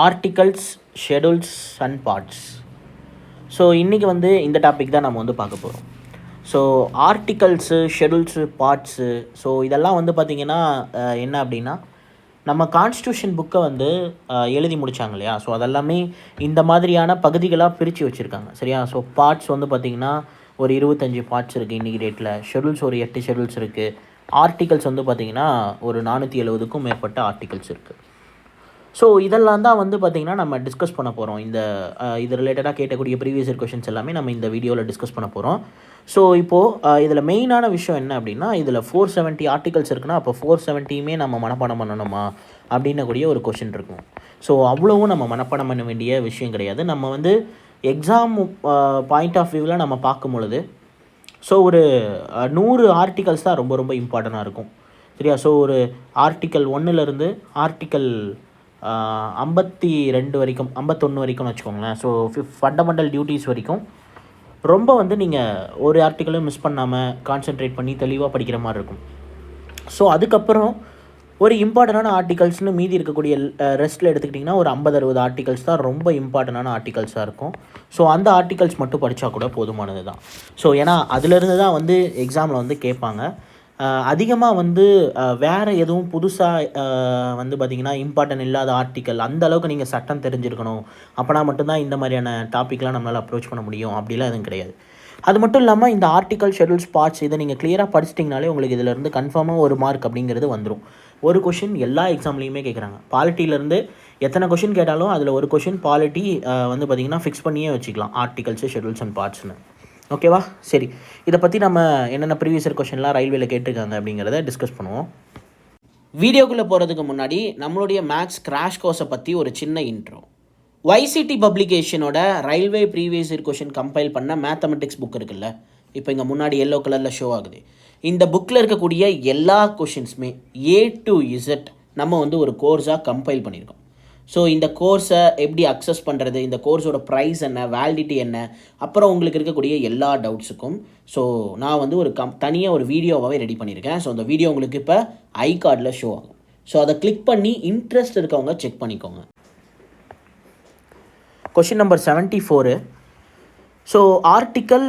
Articles, schedules and parts. So இன்றைக்கி வந்து இந்த டாபிக் தான் நம்ம வந்து பார்க்க போகிறோம். So articles, schedules, parts, so இதெல்லாம் வந்து பார்த்திங்கன்னா என்ன அப்படின்னா, நம்ம கான்ஸ்டியூஷன் புக்கை வந்து எழுதி முடித்தாங்க இல்லையா? ஸோ அதெல்லாமே இந்த மாதிரியான பகுதிகளாக பிரித்து வச்சுருக்காங்க, சரியா? ஸோ பார்ட்ஸ் வந்து பார்த்திங்கன்னா ஒரு 25 பார்ட்ஸ் இருக்குது இன்றைக்கி டேட்டில். ஷெடியூல்ஸ் ஒரு 8 ஷெடியூல்ஸ் இருக்குது. ஆர்டிகல்ஸ் வந்து பார்த்திங்கன்னா ஒரு 470க்கும் மேற்பட்ட ஆர்டிகல்ஸ் இருக்குது. ஸோ இதெல்லாம் தான் வந்து பார்த்திங்கன்னா நம்ம டிஸ்கஸ் பண்ண போகிறோம். இது ரிலேட்டடாக கேட்கக்கூடிய ப்ரீவியஸ் இயர் கொஷின்ஸ் எல்லாமே நம்ம இந்த வீடியோவில் டிஸ்கஸ் பண்ண போகிறோம். ஸோ இப்போது இதில் மெயினான விஷயம் என்ன அப்படின்னா, இதில் 470 ஆர்டிகல்ஸ் இருக்குன்னா அப்போ 470யுமே நம்ம மனப்பாடம் பண்ணணுமா அப்படின்னக்கூடிய ஒரு கொஷின் இருக்கும். ஸோ அவ்வளவும் நம்ம மனப்பாடம் பண்ண வேண்டிய விஷயம் கிடையாது. நம்ம வந்து எக்ஸாம் பாயிண்ட் ஆஃப் வியூவில் நம்ம பார்க்கும் பொழுது ஸோ ஒரு 100 ஆர்டிகல்ஸ் தான் ரொம்ப ரொம்ப இம்பார்ட்டண்ட்டாக இருக்கும், சரியா? ஸோ ஒரு ஆர்டிக்கல் 1லேருந்து ஆர்டிக்கல் 52 வரைக்கும், 51 வரைக்கும்னு வச்சுக்கோங்களேன். ஸோ ஃபண்டமெண்டல் டியூட்டிஸ் வரைக்கும் ரொம்ப வந்து நீங்கள் ஒரு ஆர்டிக்கலும் மிஸ் பண்ணாமல் கான்சென்ட்ரேட் பண்ணி தெளிவாக படிக்கிற மாதிரி இருக்கும். ஸோ அதுக்கப்புறம் ஒரு இம்பார்ட்டண்டான ஆர்டிகல்ஸ்னு மீதி இருக்கக்கூடிய ரெஸ்ட்டில் எடுத்துக்கிட்டிங்கன்னா ஒரு 50-60 ஆர்டிகல்ஸ் தான் ரொம்ப இம்பார்ட்டண்டான ஆர்டிகல்ஸாக இருக்கும். ஸோ அந்த ஆர்டிகல்ஸ் மட்டும் படித்தா கூட போதுமானது தான். ஸோ ஏன்னா அதிலிருந்து தான் வந்து எக்ஸாமில் வந்து கேட்பாங்க. அதிகமாக வந்து வேறு எதுவும் புதுசாக வந்து பார்த்திங்கன்னா இம்பார்ட்டன்ட் இல்லாத ஆர்டிக்கல் அந்த அளவுக்கு நீங்கள் சட்டம் தெரிஞ்சிருக்கணும், அப்போனா மட்டும்தான் இந்த மாதிரியான டாப்பிக்லாம் நம்மளால் அப்ரோச் பண்ண முடியும் அப்படிலாம் எதுவும் கிடையாது. அது மட்டும் இல்லாமல் இந்த ஆர்டிக்கல், ஷெடியூல்ஸ், பார்ட்ஸ் இதை நீங்கள் கிளியராக படிச்சிட்டிங்கனாலே உங்களுக்கு இதிலேருந்து கன்ஃபார்மாக ஒரு மார்க் அப்படிங்கிறது வந்துடும். ஒரு கொஷின் எல்லா எக்ஸாம்லேயுமே கேட்குறாங்க. பாலிட்டியிலேருந்து எத்தனை கொஷின் கேட்டாலும் அதில் ஒரு கொஷின் பாலிட்டி வந்து பார்த்திங்கன்னா ஃபிக்ஸ் பண்ணியே வச்சுக்கலாம், ஆர்டிகல்ஸு, ஷெடியூல்ஸ் அண்ட் பார்ட்ஸ்னு. ஓகேவா? சரி, இதை பற்றி நம்ம என்னென்ன ப்ரீவியஸ் இயர் கொஷின்லாம் ரயில்வேல கேட்டிருக்காங்க அப்படிங்கிறத டிஸ்கஸ் பண்ணுவோம். வீடியோக்குள்ளே போகிறதுக்கு முன்னாடி நம்மளுடைய மேக்ஸ் கிராஷ் கோர்ஸை பற்றி ஒரு சின்ன இன்ட்ரோ. YCT பப்ளிகேஷனோட railway previous year question compile பண்ண மேத்தமெட்டிக்ஸ் புக் இருக்குல்ல, இப்போ இங்கே முன்னாடி எல்லோ கலரில் ஷோ ஆகுது. இந்த புக்கில் இருக்கக்கூடிய எல்லா கொஷின்ஸுமே A to Z நம்ம வந்து ஒரு கோர்ஸாக கம்பைல் பண்ணியிருக்கோம். ஸோ இந்த கோர்ஸை எப்படி அக்சஸ் பண்ணுறது, இந்த கோர்ஸோட ப்ரைஸ் என்ன, வேலிடிட்டி என்ன, அப்புறம் உங்களுக்கு இருக்கக்கூடிய எல்லா டவுட்ஸுக்கும் ஸோ நான் வந்து ஒரு தனியாக ஒரு வீடியோவாகவே ரெடி பண்ணியிருக்கேன். ஸோ அந்த வீடியோ உங்களுக்கு இப்போ ஐ கார்டில் ஷோ ஆகும். ஸோ அதை கிளிக் பண்ணி இன்ட்ரெஸ்ட் இருக்கவங்க செக் பண்ணிக்கோங்க. Question number 74. So article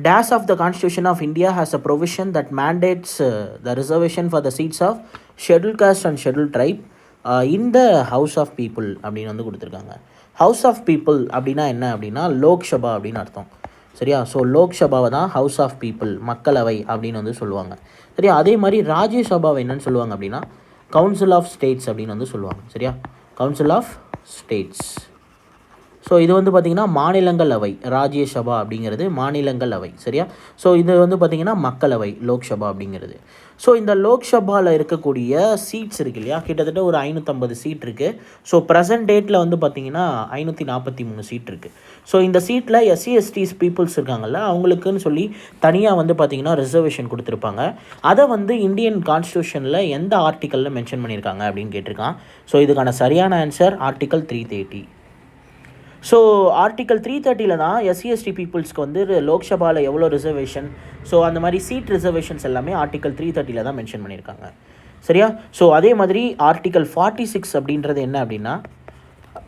dash of the Constitution of India has a provision that mandates the reservation for the seats of scheduled caste and scheduled tribe in the House of People அப்படின்னு வந்து கொடுத்துருக்காங்க. House of people அப்படின்னா என்ன அப்படின்னா லோக்சபா அப்படின்னு அர்த்தம், சரியா? So லோக்சபாவை தான் ஹவுஸ் ஆஃப் பீப்புள், மக்களவை அப்படின்னு வந்து சொல்லுவாங்க, சரியா? அதே மாதிரி ராஜ்யசபாவை என்னன்னு சொல்லுவாங்க அப்படின்னா கவுன்சில் ஆஃப் ஸ்டேட்ஸ் அப்படின்னு வந்து சொல்லுவாங்க, சரியா? Council of states. ஸோ இது வந்து பார்த்திங்கன்னா மாநிலங்களவை, ராஜ்யசபா அப்படிங்கிறது மாநிலங்களவை, சரியா? ஸோ இது வந்து பார்த்திங்கன்னா மக்களவை, லோக்சபா அப்படிங்கிறது. ஸோ இந்த லோக்சபாவில் இருக்கக்கூடிய சீட்ஸ் இருக்கு இல்லையா, கிட்டத்தட்ட ஒரு 550 சீட் இருக்குது. ஸோ ப்ரெசன்ட் டேட்டில் வந்து பார்த்திங்கன்னா 543 சீட் இருக்குது. ஸோ இந்த சீட்டில் SC/ST பீப்புள்ஸ் இருக்காங்கல்ல, அவங்களுக்குன்னு சொல்லி தனியாக வந்து பார்த்திங்கன்னா ரிசர்வேஷன் கொடுத்துருப்பாங்க. அதை வந்து இந்தியன் கான்ஸ்டியூஷனில் எந்த ஆர்டிக்கலில் மென்ஷன் பண்ணியிருக்காங்க அப்படின்னு கேட்டிருக்கான். ஸோ இதுக்கான சரியான ஆன்சர் ஆர்டிக்கல் 330. ஸோ ஆர்டிக்கல் 330ல் தான் SC/ST பீப்புள்ஸ்க்கு வந்து லோக்சபாவில் எவ்வளோ ரிசர்வேஷன், ஸோ அந்த மாதிரி சீட் ரிசர்வேஷன்ஸ் எல்லாமே ஆர்டிக்கல் 330ல் தான் மென்ஷன் பண்ணியிருக்காங்க, சரியா? ஸோ அதே மாதிரி ஆர்டிக்கல் 46 அப்படின்றது என்ன அப்படின்னா,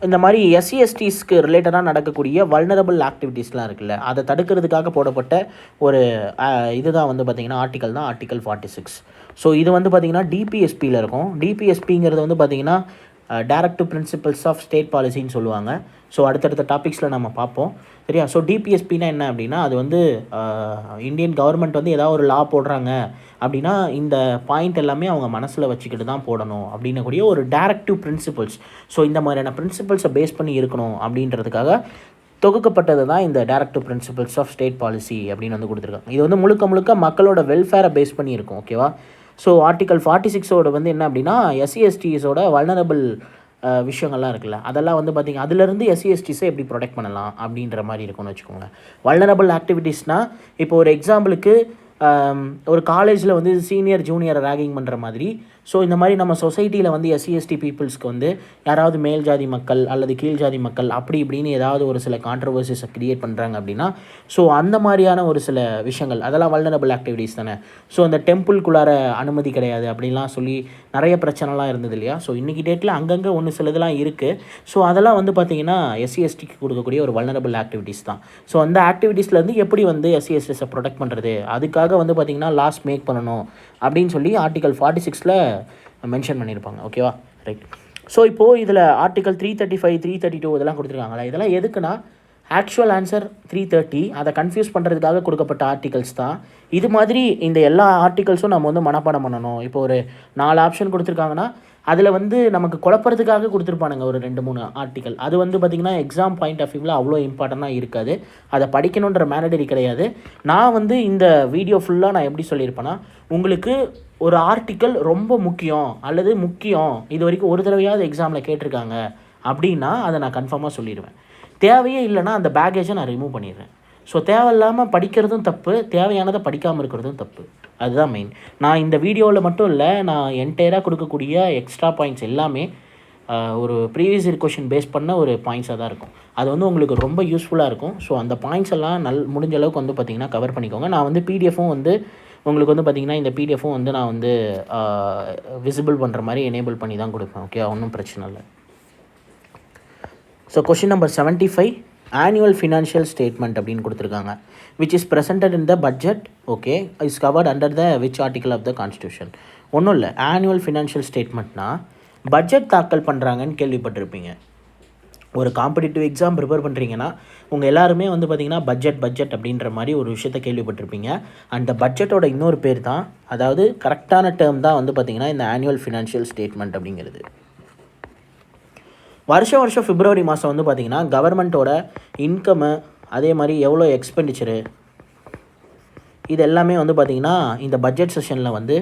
இந்த மாதிரி SC/STஸ்க்கு ரிலேட்டடாக நடக்கக்கூடிய வல்னரபிள் ஆக்டிவிட்டீஸ்லாம் இருக்குல்ல, அதை தடுக்கிறதுக்காக போடப்பட்ட ஒரு இதுதான் வந்து பார்த்திங்கன்னா ஆர்டிக்கல் தான் ஆர்டிக்கல் 46. ஸோ இது வந்து பார்த்திங்கன்னா DPSPயில் இருக்கும். DPSPங்கிறது வந்து பார்த்திங்கன்னா டைரக்டிவ் பிரின்சிபல்ஸ் ஆஃப் ஸ்டேட் பாலிசின்னு சொல்லுவாங்க. ஸோ அடுத்தடுத்த டாபிக்ஸில் நம்ம பார்ப்போம், சரியா? ஸோ DPSPனா என்ன அப்படின்னா, அது வந்து இந்தியன் கவர்மெண்ட் வந்து ஏதாவது ஒரு லா போடுறாங்க அப்படின்னா இந்த பாயிண்ட் எல்லாமே அவங்க மனசில் வச்சுக்கிட்டு தான் போடணும் அப்படின்னக்கூடிய ஒரு டைரக்டிவ் பிரின்சிபல்ஸ். ஸோ இந்த மாதிரியான பிரின்சிபல்ஸை பேஸ் பண்ணி இருக்கணும் அப்படின்றதுக்காக தொகுக்கப்பட்டது தான் இந்த directive principles of state policy அப்படின்னு வந்து கொடுத்துருக்காங்க. இது வந்து முழுக்க முழுக்க மக்களோட வெல்ஃபேரை பேஸ் பண்ணி இருக்கும், ஓகேவா? ஸோ ஆர்டிக்கல் 46ஓட வந்து என்ன அப்படின்னா SC/STஸோட வல்னரபிள் விஷயங்கள்லாம் இருக்குல்ல, அதெல்லாம் வந்து பார்த்திங்க அதுலேருந்து SC/STஸை எப்படி ப்ரொடெக்ட் பண்ணலாம் அப்படின்ற மாதிரி இருக்கும்னு வச்சுக்கோங்க. வல்னரபிள் ஆக்டிவிட்டீஸ்னால் இப்போ ஒரு எக்ஸாம்பிளுக்கு ஒரு காலேஜில் வந்து சீனியர் ஜூனியரை ரேகிங் பண்ணுற மாதிரி, ஸோ இந்த மாதிரி நம்ம சொசைட்டியில் வந்து எஸ்சி எஸ்டி பீப்புள்ஸ்க்கு வந்து யாராவது மேல் ஜாதி மக்கள் அல்லது கீழ் ஜாதி மக்கள் அப்படி இப்படின்னு ஏதாவது ஒரு சில கான்ட்ரவர்சிஸை க்ரியேட் பண்ணுறாங்க அப்படின்னா ஸோ அந்த மாதிரியான ஒரு சில விஷயங்கள் அதெல்லாம் வல்னரபிள் ஆக்டிவிட்டீஸ் தானே. ஸோ அந்த டெம்பிள்குள்ளார அனுமதி கிடையாது அப்படின்லாம் சொல்லி நிறைய பிரச்சனைலாம் இருந்தது இல்லையா. ஸோ இன்றைக்கி டேட்டில் அங்கங்கே ஒன்று சிலதெல்லாம் இருக்குது. ஸோ அதெல்லாம் வந்து பார்த்திங்கன்னா எஸ்சி எஸ்டிக்கு கொடுக்கக்கூடிய ஒரு வல்னரபிள் ஆக்டிவிட்டீஸ் தான். ஸோ அந்த ஆக்டிவிட்டீஸ்லேருந்து எப்படி வந்து எஸ்சி எஸ்டிஸை ப்ரொடெக்ட் பண்ணுறது, அதுக்காக வந்து பார்த்திங்கன்னா லாஸ் மேக் பண்ணணும் அப்படின்னு சொல்லி ஆர்டிகல் 46 மென்ஷன் பண்ணியிருப்பாங்க. ஓகேவா, ரைட். ஸோ இப்போது இதில் ஆர்டிகல் 335 332 இதெல்லாம் கொடுத்துருக்காங்களா, இதெல்லாம் எதுக்குன்னா ஆக்சுவல் ஆன்சர் 330 அதை கன்ஃபியூஸ் பண்ணுறதுக்காக கொடுக்கப்பட்ட ஆர்டிகல்ஸ் தான். இது மாதிரி இந்த எல்லா ஆர்டிகல்ஸும் நம்ம வந்து மனப்பாடம் பண்ணணும். இப்போ ஒரு 4 ஆப்ஷன் கொடுத்துருக்காங்கன்னா அதில் வந்து நமக்கு குழப்பறதுக்காக கொடுத்துருப்பானுங்க ஒரு 2-3 ஆர்டிக்கல். அது வந்து பார்த்திங்கன்னா எக்ஸாம் பாயிண்ட் ஆஃப் வியூவில் அவ்வளோ இம்பார்ட்டண்ட்டாக இருக்காது. அதை படிக்கணுன்ற மேனடரி கிடையாது. நான் வந்து இந்த வீடியோ ஃபுல்லாக நான் எப்படி சொல்லியிருப்பேன்னா, உங்களுக்கு ஒரு ஆர்டிக்கல் ரொம்ப முக்கியம் அல்லது முக்கியம் இது வரைக்கும் ஒரு தடவையாவது எக்ஸாமில் கேட்டிருக்காங்க அப்படின்னா அதை நான் கன்ஃபார்மாக சொல்லிடுவேன். தேவையே இல்லைன்னா அந்த பேக்கேஜை நான் ரிமூவ் பண்ணிடுறேன். ஸோ தேவையில்லாமல் படிக்கிறதும் தப்பு, தேவையானதை படிக்காமல் இருக்கிறதும் தப்பு. அதுதான் மெயின். நான் இந்த வீடியோவில் மட்டும் இல்லை, நான் என்டையராக கொடுக்கக்கூடிய எக்ஸ்ட்ரா பாயிண்ட்ஸ் எல்லாமே ஒரு ப்ரீவியஸ் இயர் கொஷின் பேஸ் பண்ண ஒரு பாயிண்ட்ஸாக தான் இருக்கும். அது வந்து உங்களுக்கு ரொம்ப யூஸ்ஃபுல்லாக இருக்கும். ஸோ அந்த பாயிண்ட்ஸ் எல்லாம் முடிஞ்ச அளவுக்கு வந்து பார்த்திங்கன்னா கவர் பண்ணிக்கோங்க. நான் வந்து பிடிஎஃப்பும் வந்து உங்களுக்கு வந்து பார்த்திங்கன்னா இந்த பிடிஎஃப்பும் வந்து நான் வந்து விசிபிள் பண்ணுற மாதிரி எனேபிள் பண்ணி தான் கொடுப்பேன். ஓகே, ஒன்றும் பிரச்சனை இல்லை. So question number 75 annual financial statement அப்படின்னு கொடுத்துருக்காங்க. Which is presented in the budget. Okay, is covered under the which article of the constitution. ஒன்றும் இல்லை, ஆனுவல் ஃபினான்ஷியல் ஸ்டேட்மெண்ட்னா பட்ஜெட் தாக்கல் பண்ணுறாங்கன்னு கேள்விப்பட்டிருப்பீங்க. ஒரு காம்படிட்டிவ் எக்ஸாம் ப்ரிப்பேர் பண்ணுறீங்கன்னா உங்கள் எல்லாருமே வந்து பார்த்திங்கன்னா பட்ஜெட் அப்படின்ற மாதிரி ஒரு விஷயத்தை கேள்விப்பட்டிருப்பீங்க. அந்த பட்ஜெட்டோட இன்னொரு பேர் தான், அதாவது கரெக்டான டேர்ம் தான் வந்து பார்த்திங்கன்னா இந்த ஆனுவல் ஃபினான்ஷியல் ஸ்டேட்மெண்ட் அப்படிங்கிறது. வருஷம் பிப்ரவரி மாதம் வந்து பார்த்திங்கன்னா கவர்மெண்ட்டோட இன்கம்மு அதே மாதிரி எவ்வளோ எக்ஸ்பெண்டிச்சரு இது எல்லாமே வந்து பார்த்திங்கன்னா இந்த பட்ஜெட் செஷனில் வந்து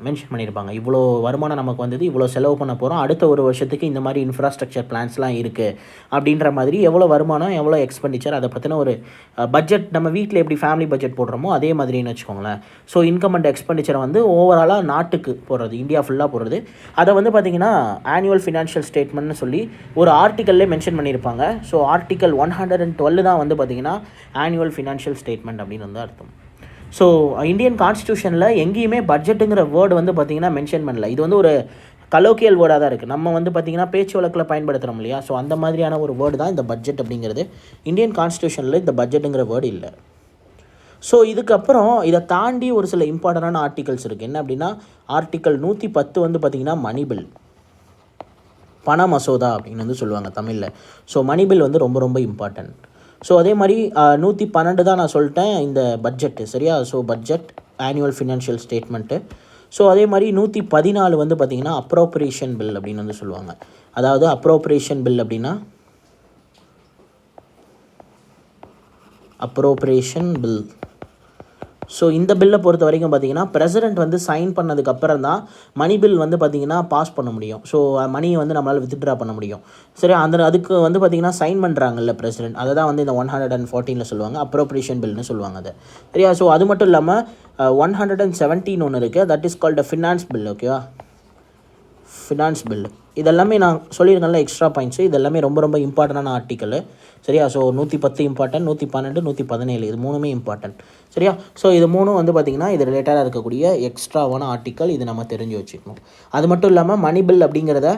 மென்ஷன் பண்ணியிருப்பாங்க. இவ்வளோ வருமானம் நமக்கு வந்தது, இவ்வளோ செலவு பண்ண போகிறோம், அடுத்த ஒரு வருஷத்துக்கு இந்த மாதிரி இன்ஃப்ராஸ்ட்ரக்சர் பிளான்ஸ்லாம் இருக்குது அப்படின்ற மாதிரி எவ்வளோ வருமானம் எவ்வளோ எக்ஸ்பெண்டிச்சர் அதை பற்றின ஒரு பட்ஜெட். நம்ம வீட்டில் எப்படி ஃபேமிலி பட்ஜெட் போடுறோமோ அதே மாதிரின்னு வச்சுக்கோங்களேன். ஸோ இன்கம் அண்ட் எக்ஸ்பெண்டிச்சரை வந்து ஓவராலாக நாட்டுக்கு போடுறது, இந்தியா ஃபுல்லாக போடுறது. அதை வந்து பார்த்திங்கன்னா ஆனுவல் ஃபினான்ஷியல் ஸ்டேட்மெண்ட்னு சொல்லி ஒரு ஆர்டிக்கல்லே மென்ஷன் பண்ணியிருப்பாங்க. ஸோ ஆர்டிக்கல் 112 தான் வந்து பார்த்திங்கன்னா ஆனுவல் ஃபினான்ஷியல் ஸ்டேட்மெண்ட் அப்படின்னு வந்து அர்த்தம். ஸோ இந்தியன் கான்ஸ்டியூஷனில் எங்கேயுமே பட்ஜெட்டுங்கிற வேர்டு வந்து பார்த்திங்கன்னா மென்ஷன் பண்ணல. இது வந்து ஒரு கலோக்கியல் வேர்டாக தான் இருக்குது. நம்ம வந்து பார்த்திங்கன்னா பேச்சு வழக்கில் பயன்படுத்துகிறோம் இல்லையா. ஸோ அந்த மாதிரியான ஒரு வேர்டு தான் இந்த பட்ஜெட் அப்படிங்கிறது. இந்தியன் கான்ஸ்டியூஷனில் இந்த பட்ஜெட்டுங்கிற வேர்டு இல்லை. ஸோ இதுக்கப்புறம் இதை தாண்டி ஒரு சில இம்பார்ட்டண்டான ஆர்டிகல்ஸ் இருக்குது. என்ன அப்படின்னா ஆர்டிக்கல் 110 வந்து பார்த்திங்கன்னா மணி பில், பண மசோதா அப்படின்னு வந்து சொல்லுவாங்க தமிழில். ஸோ மணி பில் வந்து ரொம்ப ரொம்ப இம்பார்ட்டன்ட். ஸோ அதே மாதிரி 112 தான் நான் சொல்லிட்டேன் இந்த பட்ஜெட்டு, சரியா. So budget annual financial statement. So அதே மாதிரி 114 வந்து பார்த்திங்கன்னா அப்ரோப்ரியேஷன் பில் அப்படின்னு வந்து சொல்லுவாங்க. அதாவது அப்ரோப்ரியேஷன் பில் அப்படின்னா அப்ரோப்ரியேஷன் பில். ஸோ இந்த பில்லை பொறுத்த வரைக்கும் பார்த்திங்கன்னா பிரசிடெண்ட் வந்து சைன் பண்ணதுக்கப்புறம் தான் மணி பில் வந்து பார்த்திங்கன்னா பாஸ் பண்ண முடியும். ஸோ மணியை வந்து நம்மளால் வித்ட்ரா பண்ண முடியும், சரி. அதுக்கு வந்து பார்த்திங்கன்னா சைன் பண்ணுறாங்கல்ல பிரசிடெண்ட், அதை தான் வந்து இந்த 114 சொல்லுவாங்க, அப்ரோப்ரியேஷன் பில்னு சொல்லுவாங்க அதை, சரியா. ஸோ அது மட்டும் இல்லாமல் 117 ஒன்று இருக்குது, that is called a finance bill. ஓகேவா, ஃபினான்ஸ் பில். இதெல்லாமே நான் சொல்லியிருக்கேன்ல எக்ஸ்ட்ரா பாயிண்ட்ஸு, இதெல்லாமே ரொம்ப ரொம்ப இம்பார்ட்டண்டான ஆர்டிக்கல், சரியா. ஸோ 110 இம்பார்ட்டன்ட், 112, 117 இது மூணுமே இம்பார்ட்டன்ட், சரியா. ஸோ இது மூணும் வந்து பார்த்திங்கன்னா இது ரிலேட்டடாக இருக்கக்கூடிய எக்ஸ்ட்ராவான ஆர்டிக்கல், இது நம்ம தெரிஞ்சு வச்சுக்கணும். அது மட்டும் இல்லாமல் மணி பில் அப்படிங்கிறத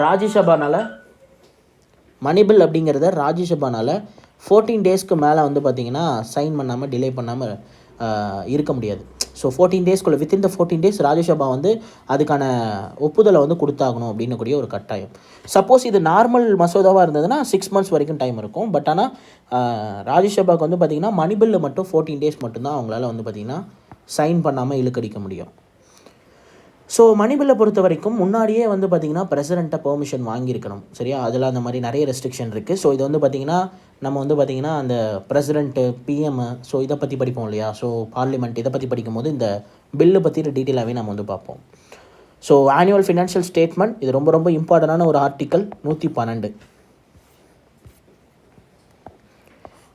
ராஜ்யசபானால் 14 டேஸ்க்கு மேலே வந்து பார்த்திங்கன்னா சைன் பண்ணாமல் டிலே பண்ணாமல் இருக்க முடியாது. ஸோ 14 டேஸ்க்குள்ளே வித்தின் த 14 டேஸ் ராஜ்யசபா வந்து அதுக்கான ஒப்புதலை வந்து கொடுத்தாகணும் அப்படின்னு கூடிய ஒரு கட்டாயம். சப்போஸ் இது நார்மல் மசோதாவாக இருந்ததுன்னா 6 months வரைக்கும் டைம் இருக்கும். பட் ஆனால் ராஜ்யசபாவுக்கு வந்து பார்த்திங்கன்னா மணி பில்லு மட்டும் 14 டேஸ் மட்டும்தான் அவங்களால வந்து பார்த்திங்கன்னா சைன் பண்ணாமல் இழுக்கடிக்க முடியும். ஸோ மணி பில்லை பொறுத்த வரைக்கும் முன்னாடியே வந்து பார்த்திங்கன்னா பிரசிடெண்ட்டை பெர்மிஷன் வாங்கியிருக்கணும், சரியா. அதில் அந்த மாதிரி நிறைய ரெஸ்ட்ரிக்ஷன் இருக்குது. ஸோ இது வந்து பார்த்திங்கன்னா நம்ம வந்து பார்த்திங்கன்னா அந்த பிரசிடெண்ட்டு, பிஎம், ஸோ இதை பற்றி படிப்போம் இல்லையா. ஸோ பார்லிமெண்ட் இதை பற்றி படிக்கும்போது இந்த பில்லு பற்றி டீட்டெயிலாகவே நம்ம வந்து பார்ப்போம். ஸோ ஆனுவல் ஃபினான்ஷியல் ஸ்டேட்மெண்ட் இது ரொம்ப ரொம்ப இம்பார்ட்டண்டான ஒரு article 112.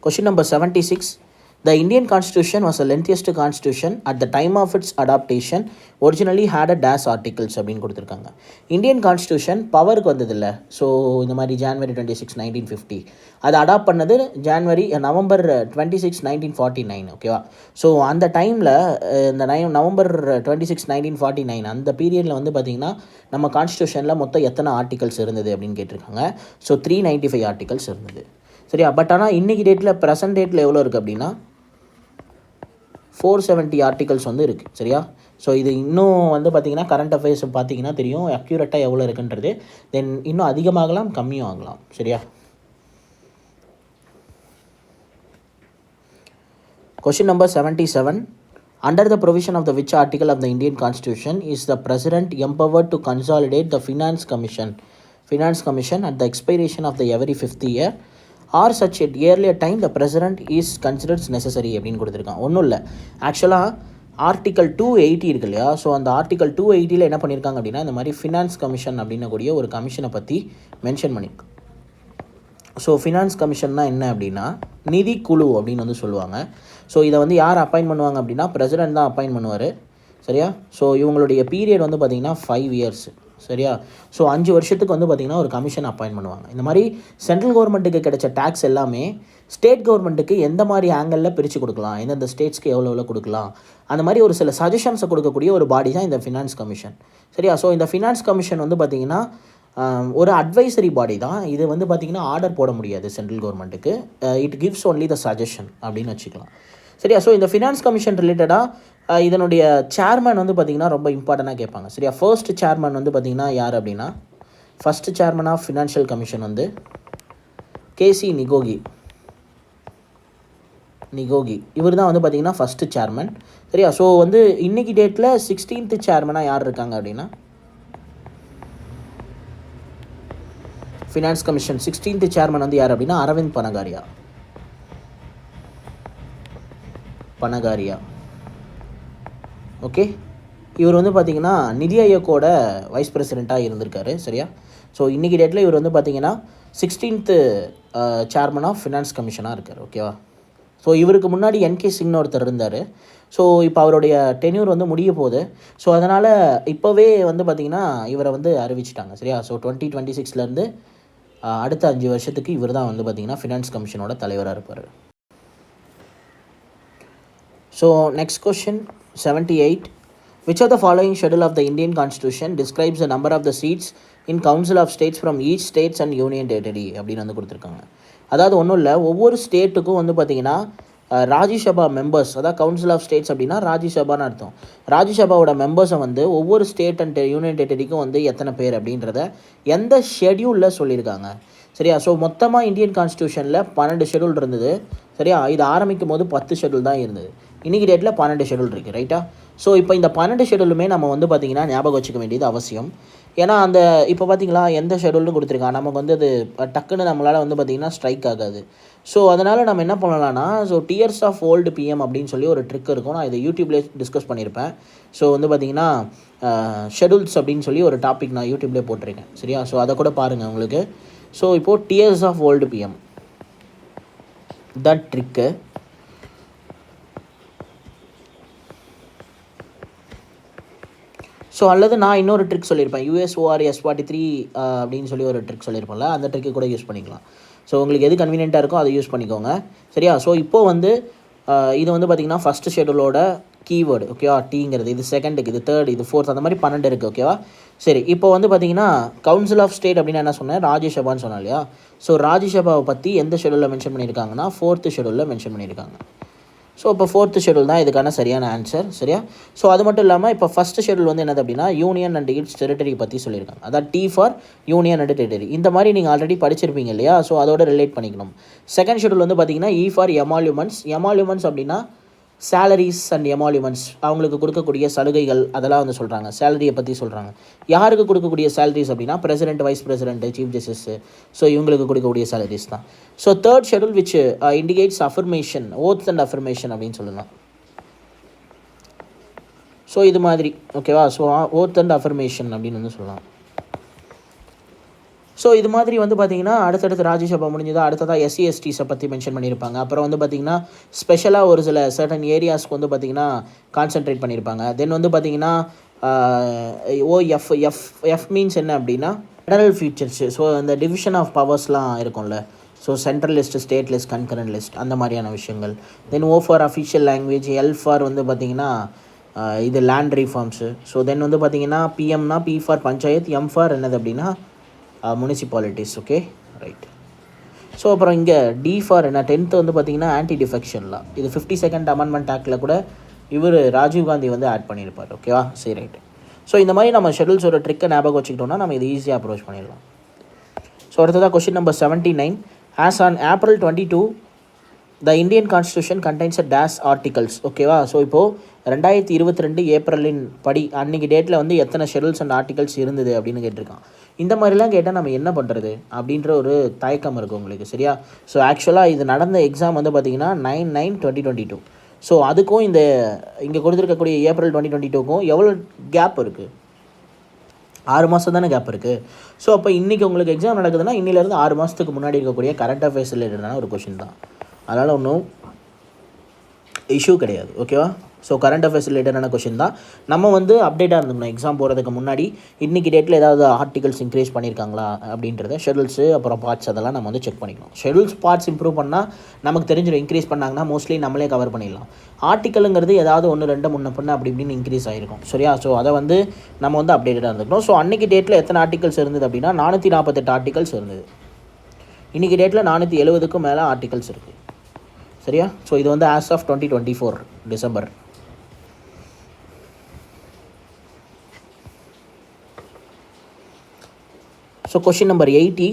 Question number 76 The Indian Constitution was the lengthiest constitution at the time of its adaptation. Originally had a dash articles அப்படின்னு கொடுத்துருக்காங்க. இந்தியன் கான்ஸ்டியூஷன் பவருக்கு வந்ததில்ல. ஸோ இந்த மாதிரி ஜான்வரி 26 1950 அதை அடாப்ட் பண்ணது நவம்பர் 26 1949. ஓகேவா? ஸோ அந்த டைமில் இந்த நவம்பர் 26 1949 அந்த பீரியடில் வந்து பார்த்திங்கன்னா நம்ம கான்ஸ்டியூஷனில் மொத்தம் எத்தனை ஆர்டிகல்ஸ் இருந்தது அப்படின்னு கேட்டிருக்காங்க. ஸோ 395 ஆர்டிகல்ஸ் இருந்தது. சரியா? பட் ஆனால் இன்றைக்கி டேட்டில் ப்ரெசன்ட் டேட்டில் எவ்வளோ இருக்குது அப்படின்னா 470 ஆர்டிகல்ஸ் வந்து இருக்குது. சரியா? ஸோ இது இன்னும் வந்து பார்த்திங்கன்னா கரண்ட் அஃபேர்ஸ் பார்த்திங்கன்னா தெரியும் அக்யூரேட்டாக எவ்வளோ இருக்குன்றது. தென் இன்னும் அதிகமாகலாம் கம்மியும் ஆகலாம். சரியா? Question number 77. Under the provision of the which article of the Indian Constitution is the President empowered to consolidate the Finance Commission at the expiration of the every 5th year or such at earlier time the President is considered necessary அப்படின்னு கொடுத்துருக்கான். ஒன்றும் இல்லை, ஆக்சுவலாக article 280 இருக்கு இல்லையா? So அந்த article 280 என்ன பண்ணியிருக்காங்க அப்படின்னா இந்த மாதிரி ஃபினான்ஸ் கமிஷன் அப்படின்னக்கூடிய ஒரு கமிஷனை பற்றி மென்ஷன் பண்ணியிருக்காங்க. ஸோ ஃபினான்ஸ் கமிஷன்னா என்ன அப்படின்னா நிதி குழு அப்படின்னு வந்து சொல்லுவாங்க. ஸோ இதை வந்து யார் அப்பாயின்ட் பண்ணுவாங்க அப்படின்னா பிரசிடென்ட் தான் அப்பாயின்ட் பண்ணுவார். சரியா? ஸோ இவங்களுடைய பீரியட் வந்து பார்த்திங்கன்னா 5 இயர்ஸ். சரியா? ஸோ 5 வருஷத்துக்கு வந்து பார்த்திங்கன்னா ஒரு கமிஷன் அப்பாயின்ட் பண்ணுவாங்க. இந்த மாதிரி சென்ட்ரல் கவர்மெண்ட்டுக்கு கிடைச்ச டேக்ஸ் எல்லாமே ஸ்டேட் கவர்மெண்ட்டுக்கு எந்த மாதிரி ஆங்கிளில் பிரித்து கொடுக்கலாம், எந்தெந்த ஸ்டேட்ஸ்க்கு எவ்வளோ கொடுக்கலாம், அந்த மாதிரி ஒரு சில சஜஷன்ஸை கொடுக்கக்கூடிய ஒரு பாடி தான் இந்த ஃபினான்ஸ் கமிஷன். சரியா? ஸோ இந்த ஃபினான்ஸ் கமிஷன் வந்து பார்த்திங்கன்னா ஒரு அட்வைசரி பாடி தான். இது வந்து பார்த்திங்கன்னா ஆர்டர் போட முடியாது சென்ட்ரல் கவர்மெண்ட்டுக்கு. It gives only the suggestion அப்படின்னு வச்சுக்கலாம். சரியா? ஸோ இந்த ஃபினான்ஸ் கமிஷன் ரிலேட்டடாக இதனுடைய சேர்மன் வந்து பார்த்திங்கன்னா ரொம்ப இம்பார்ட்டண்ட்டாக கேட்பாங்க. சரியா? ஃபர்ஸ்ட் சேர்மன் வந்து பார்த்திங்கன்னா யார் அப்படின்னா first chairman of financial commission வந்து கேசி நிகோகி. இவர் தான் வந்து பார்த்திங்கன்னா ஃபஸ்ட்டு சேர்மன். சரியா? ஸோ வந்து இன்றைக்கி டேட்டில் 16th சேர்மனாக யார் இருக்காங்க அப்படின்னா ஃபினான்ஸ் கமிஷன் 16th சேர்மன் வந்து யார் அப்படின்னா அரவிந்த் பனகாரியா. ஓகே, இவர் வந்து பார்த்திங்கன்னா நிதி ஆயோக்கோட வைஸ் பிரசிடெண்ட்டாக இருந்திருக்காரு. சரியா? ஸோ இன்றைக்கி டேட்டில் இவர் வந்து பார்த்திங்கன்னா 16th சேர்மன் ஆஃப் ஃபினான்ஸ் கமிஷனாக இருக்கார். ஓகேவா? ஸோ இவருக்கு முன்னாடி என்கே சிங்னு ஒருத்தர் இருந்தார். ஸோ இப்போ அவருடைய டென்யூர் வந்து முடிய போகுது. ஸோ அதனால் இப்போவே வந்து பார்த்திங்கன்னா இவரை வந்து அறிவிச்சிட்டாங்க. சரியா? ஸோ 2026 அடுத்த 5 வருஷத்துக்கு இவர் தான் வந்து பார்த்திங்கன்னா ஃபினான்ஸ் கமிஷனோட தலைவராக இருப்பார். So next question 78. Which of the following schedule of the Indian Constitution describes the number of the seats in Council of States from each states and Union Territory அப்படின்னு வந்து கொடுத்துருக்காங்க. அதாவது ஒன்றும் இல்லை, ஒவ்வொரு ஸ்டேட்டுக்கும் வந்து பார்த்திங்கன்னா ராஜ்யசபா மெம்பர்ஸ், அதாவது கவுன்சில் ஆஃப் ஸ்டேட்ஸ் அப்படின்னா ராஜ்யசபான்னு அர்த்தம். ராஜ்யசபாவோட மெம்பர்ஸை வந்து ஒவ்வொரு ஸ்டேட் அண்ட் யூனியன் டெரிட்டரிக்கும் வந்து எத்தனை பேர் அப்படின்றத எந்த ஷெடியூலில் சொல்லியிருக்காங்க. சரியா? ஸோ மொத்தமாக இந்தியன் கான்ஸ்டியூஷனில் 12 ஷெடியூல் இருந்தது. சரியா? இது ஆரம்பிக்கும் போது 10 ஷெடியூல் தான் இருந்தது. இன்றைக்கி டேட்டில் 12 ஷெடியூல் இருக்குது. ரைட்டா? ஸோ இப்போ இந்த 12 ஷெடியூலுமே நம்ம வந்து பார்த்திங்கன்னா ஞாபகம் வச்சுக்க வேண்டியது அவசியம். ஏன்னா அந்த இப்போ பார்த்திங்களா எந்த ஷெடியூல்னு கொடுத்துருக்காங்க, நமக்கு வந்து அது டக்குன்னு நம்மளால் வந்து பார்த்திங்கன்னா ஸ்ட்ரைக் ஆகாது. ஸோ அதனால் நம்ம என்ன பண்ணலாம்னா டியர்ஸ் ஆஃப் ஓல்டு பிஎம் அப்படின்னு சொல்லி ஒரு ட்ரிக் இருக்கும். நான் இதை யூடியூப்லேயே டிஸ்கஸ் பண்ணியிருப்பேன். ஸோ வந்து பார்த்திங்கன்னா ஷெடியூல்ஸ் அப்படின்னு சொல்லி ஒரு டாபிக் நான் யூடியூப்லேயே போட்டிருக்கேன். சரியா? ஸோ அதை கூட பாருங்கள் உங்களுக்கு. ஸோ இப்போது tears of old PM that trick. So அல்லது நான் இன்னொரு ட்ரிக் சொல்லியிருப்பேன், USORS 43 அப்படின்னு சொல்லி ஒரு ட்ரிக் சொல்லியிருப்பேன்ல, அந்த ட்ரிக்கு கூட யூஸ் பண்ணிக்கலாம். ஸோ உங்களுக்கு எது கன்வீனியண்ட்டாக இருக்கோ அதை யூஸ் பண்ணிக்கோங்க. சரியா? ஸோ இப்போது வந்து இது வந்து பார்த்திங்கன்னா ஃபஸ்ட்டு ஷெடியூலோட கீவேர்டு. ஓகேவா? டீங்கிறது, இது செகண்டுக்கு, இது தேர்ட், இது ஃபோர்த், அந்த மாதிரி 12 இருக்குது. ஓகேவா? சரி, இப்போ வந்து பார்த்திங்கன்னா கவுன்சில் ஆஃப் ஸ்டேட் அப்படின்னா என்ன சொன்னேன், ராஜ்யசபான்னு சொன்னேன் இல்லையா? ஸோ ராஜ்யசபாவை பற்றி எந்த ஷெடியூலில் மென்ஷன் பண்ணியிருக்காங்கன்னா 4th ஷெடியூலில் மென்ஷன் பண்ணியிருக்காங்க. ஸோ இப்போ 4th ஷெடியூல் தான் இதுக்கான சரியான ஆன்சர். சரியா? ஸோ அது மட்டும் இல்லாமல் இப்போ ஃபஸ்ட்டு ஷெடியூல் வந்து என்னது அப்படின்னா யூனியன் அண்ட் இட்ஸ் டெரிட்டரி பற்றி சொல்லியிருக்காங்க. அதாவது T for union and territory. இந்த மாதிரி நீங்கள் ஆல்ரெடி படிச்சிருப்பீங்க இல்லையா? ஸோ அதோட ரிலேட் பண்ணிக்கணும். செகண்ட் ஷெடியூல் வந்து பார்த்திங்கன்னா E ஃபார் எமால்யூமெண்ட்ஸ் அப்படின்னா சேலரிஸ் அண்ட் எமால்யூமெண்ட்ஸ், அவங்களுக்கு கொடுக்கக்கூடிய சலுகைகள் அதெல்லாம் வந்து சொல்கிறாங்க. சேலரியை பற்றி சொல்கிறாங்க. யாருக்கு கொடுக்கக்கூடிய சேலரிஸ் அப்படின்னா president, vice president, chief justice, so இவங்களுக்கு கொடுக்கக்கூடிய சேலரிஸ் தான். So third schedule which indicates affirmation, oath and affirmation அப்படின்னு சொல்லலாம். ஸோ இது மாதிரி. ஓகேவா? ஸோ ஓத் அண்ட் அஃபர்மேஷன் அப்படின்னு வந்து சொல்லலாம். ஸோ இது மாதிரி வந்து பார்த்திங்கன்னா அடுத்தடுத்து ராஜ்யசபா முடிஞ்சதா அடுத்ததாக எஸ்சி எஸ்டிஸை பற்றி மென்ஷன் பண்ணியிருப்பாங்க. அப்புறம் வந்து பார்த்திங்கன்னா ஸ்பெஷலாக ஒரு சில சர்டன் ஏரியாஸ்க்கு வந்து பார்த்திங்கன்னா கான்சென்ட்ரேட் பண்ணியிருப்பாங்க. தென் வந்து பார்த்திங்கன்னா எஃப் மீன்ஸ் என்ன அப்படின்னா ஃபெடரல் ஃபியூச்சர்ஸு. ஸோ அந்த டிவிஷன் ஆஃப் பவர்ஸ்லாம் இருக்கும்ல, so central list, state list, concurrent list, அந்த மாதிரியான விஷயங்கள். Then O for official language, L for வந்து பார்த்திங்கன்னா இது லேண்ட் ரீஃபார்ம்ஸு. ஸோ தென் வந்து பார்த்திங்கன்னா பிஎம்னா P for panchayat, M for என்னது அப்படின்னா முனிசிபாலிட்டிஸ். Okay, right. ஸோ அப்புறம் இங்கே டி ஃபார் என்ன, 10th வந்து பார்த்திங்கன்னா ஆன்டி டிஃபெக்ஷன்லாம். இது 52nd அமெண்ட்மெண்ட் ஆக்டில் கூட இவர் ராஜீவ்காந்தி வந்து ஆட் பண்ணியிருப்பார். ஓகேவா, சரி, ரைட்டு. ஸோ இந்த மாதிரி நம்ம ஷெடியூல்ஸோட ட்ரிக்கை ஞாபகம் வச்சுக்கிட்டோம்னா நம்ம இது ஈஸியாக அப்ரோச் பண்ணிடலாம். ஸோ அடுத்ததாக question number 79. As on April 22 the Indian constitution contains a dash articles. ஓகேவா, ஸோ இப்போது 2022 ஏப்ரலின் படி அன்றைக்கி டேட்டில் வந்து எத்தனை ஷெடியூல்ஸ் அண்ட் ஆர்டிகல்ஸ் இருந்தது அப்படின்னு கேட்டிருக்கான். இந்த மாதிரிலாம் கேட்டால் நம்ம என்ன பண்ணுறது அப்படின்ற ஒரு தயக்கம் இருக்குது உங்களுக்கு, சரியா? ஸோ ஆக்சுவலாக இது நடந்த எக்ஸாம் வந்து பார்த்திங்கன்னா 9/9/2022. ஸோ அதுக்கும் இந்த இங்கே கொடுத்துருக்கக்கூடிய April 2022க்கும் எவ்வளோ கேப் இருக்குது? 6 மாதம் தானே கேப் இருக்குது. ஸோ அப்போ இன்றைக்கி உங்களுக்கு எக்ஸாம் நடக்குதுன்னா இன்னிலேருந்து 6 மாதத்துக்கு முன்னாடி இருக்கக்கூடிய கரண்ட் அஃபேர்ஸ் ரிலேட்டடான ஒரு கொஷின் தான். அதனால் ஒன்றும் இஷ்யூ கிடையாது. ஓகேவா, ஸோ கரண்ட் அஃபேர்ஸ் ரிலேட்டடான கொஷின் தான். நம்ம வந்து அப்டேட்டாக இருந்துக்கணும் எக்ஸாம் போகிறதுக்கு முன்னாடி. இன்றைக்கி டேட்டில் ஏதாவது ஆர்டிகல்ஸ் இன்க்ரீஸ் பண்ணியிருக்காங்களா அப்படின்றத, ஷெடியூல்ஸு அப்புறம் பார்ட்ஸ் அதெல்லாம் நம்ம வந்து செக் பண்ணிக்கணும். ஷெடியூல்ஸ் பார்ட்ஸ் இம்ப்ரூவ் பண்ணால் நமக்கு தெரிஞ்சிடும். இன்க்ரீஸ் பண்ணாங்கன்னா மோஸ்ட்லி நம்மளே கவர் பண்ணிடலாம். ஆர்டிக்கலுங்கிறது ஏதாவது 1, 2 முன்ன பண்ண அப்படி இப்படின்னு இன்க்ரீஸ் ஆகிருக்கும், சரியா? ஸோ அதை வந்து நம்ம வந்து அப்டேட்டடாக இருந்துக்கணும். ஸோ அன்றைக்கி டேட்டில் எத்தனை ஆர்டிகல்ஸ் இருந்தது அப்படின்னா 448 ஆர்டிகல்ஸ் இருந்தது. இன்றைக்கி டேட்டில் 470க்கும் மேலே ஆர்டிகல்ஸ் இருக்குது, சரியா? ஸோ இது வந்து as of 2024 December. So question number 80.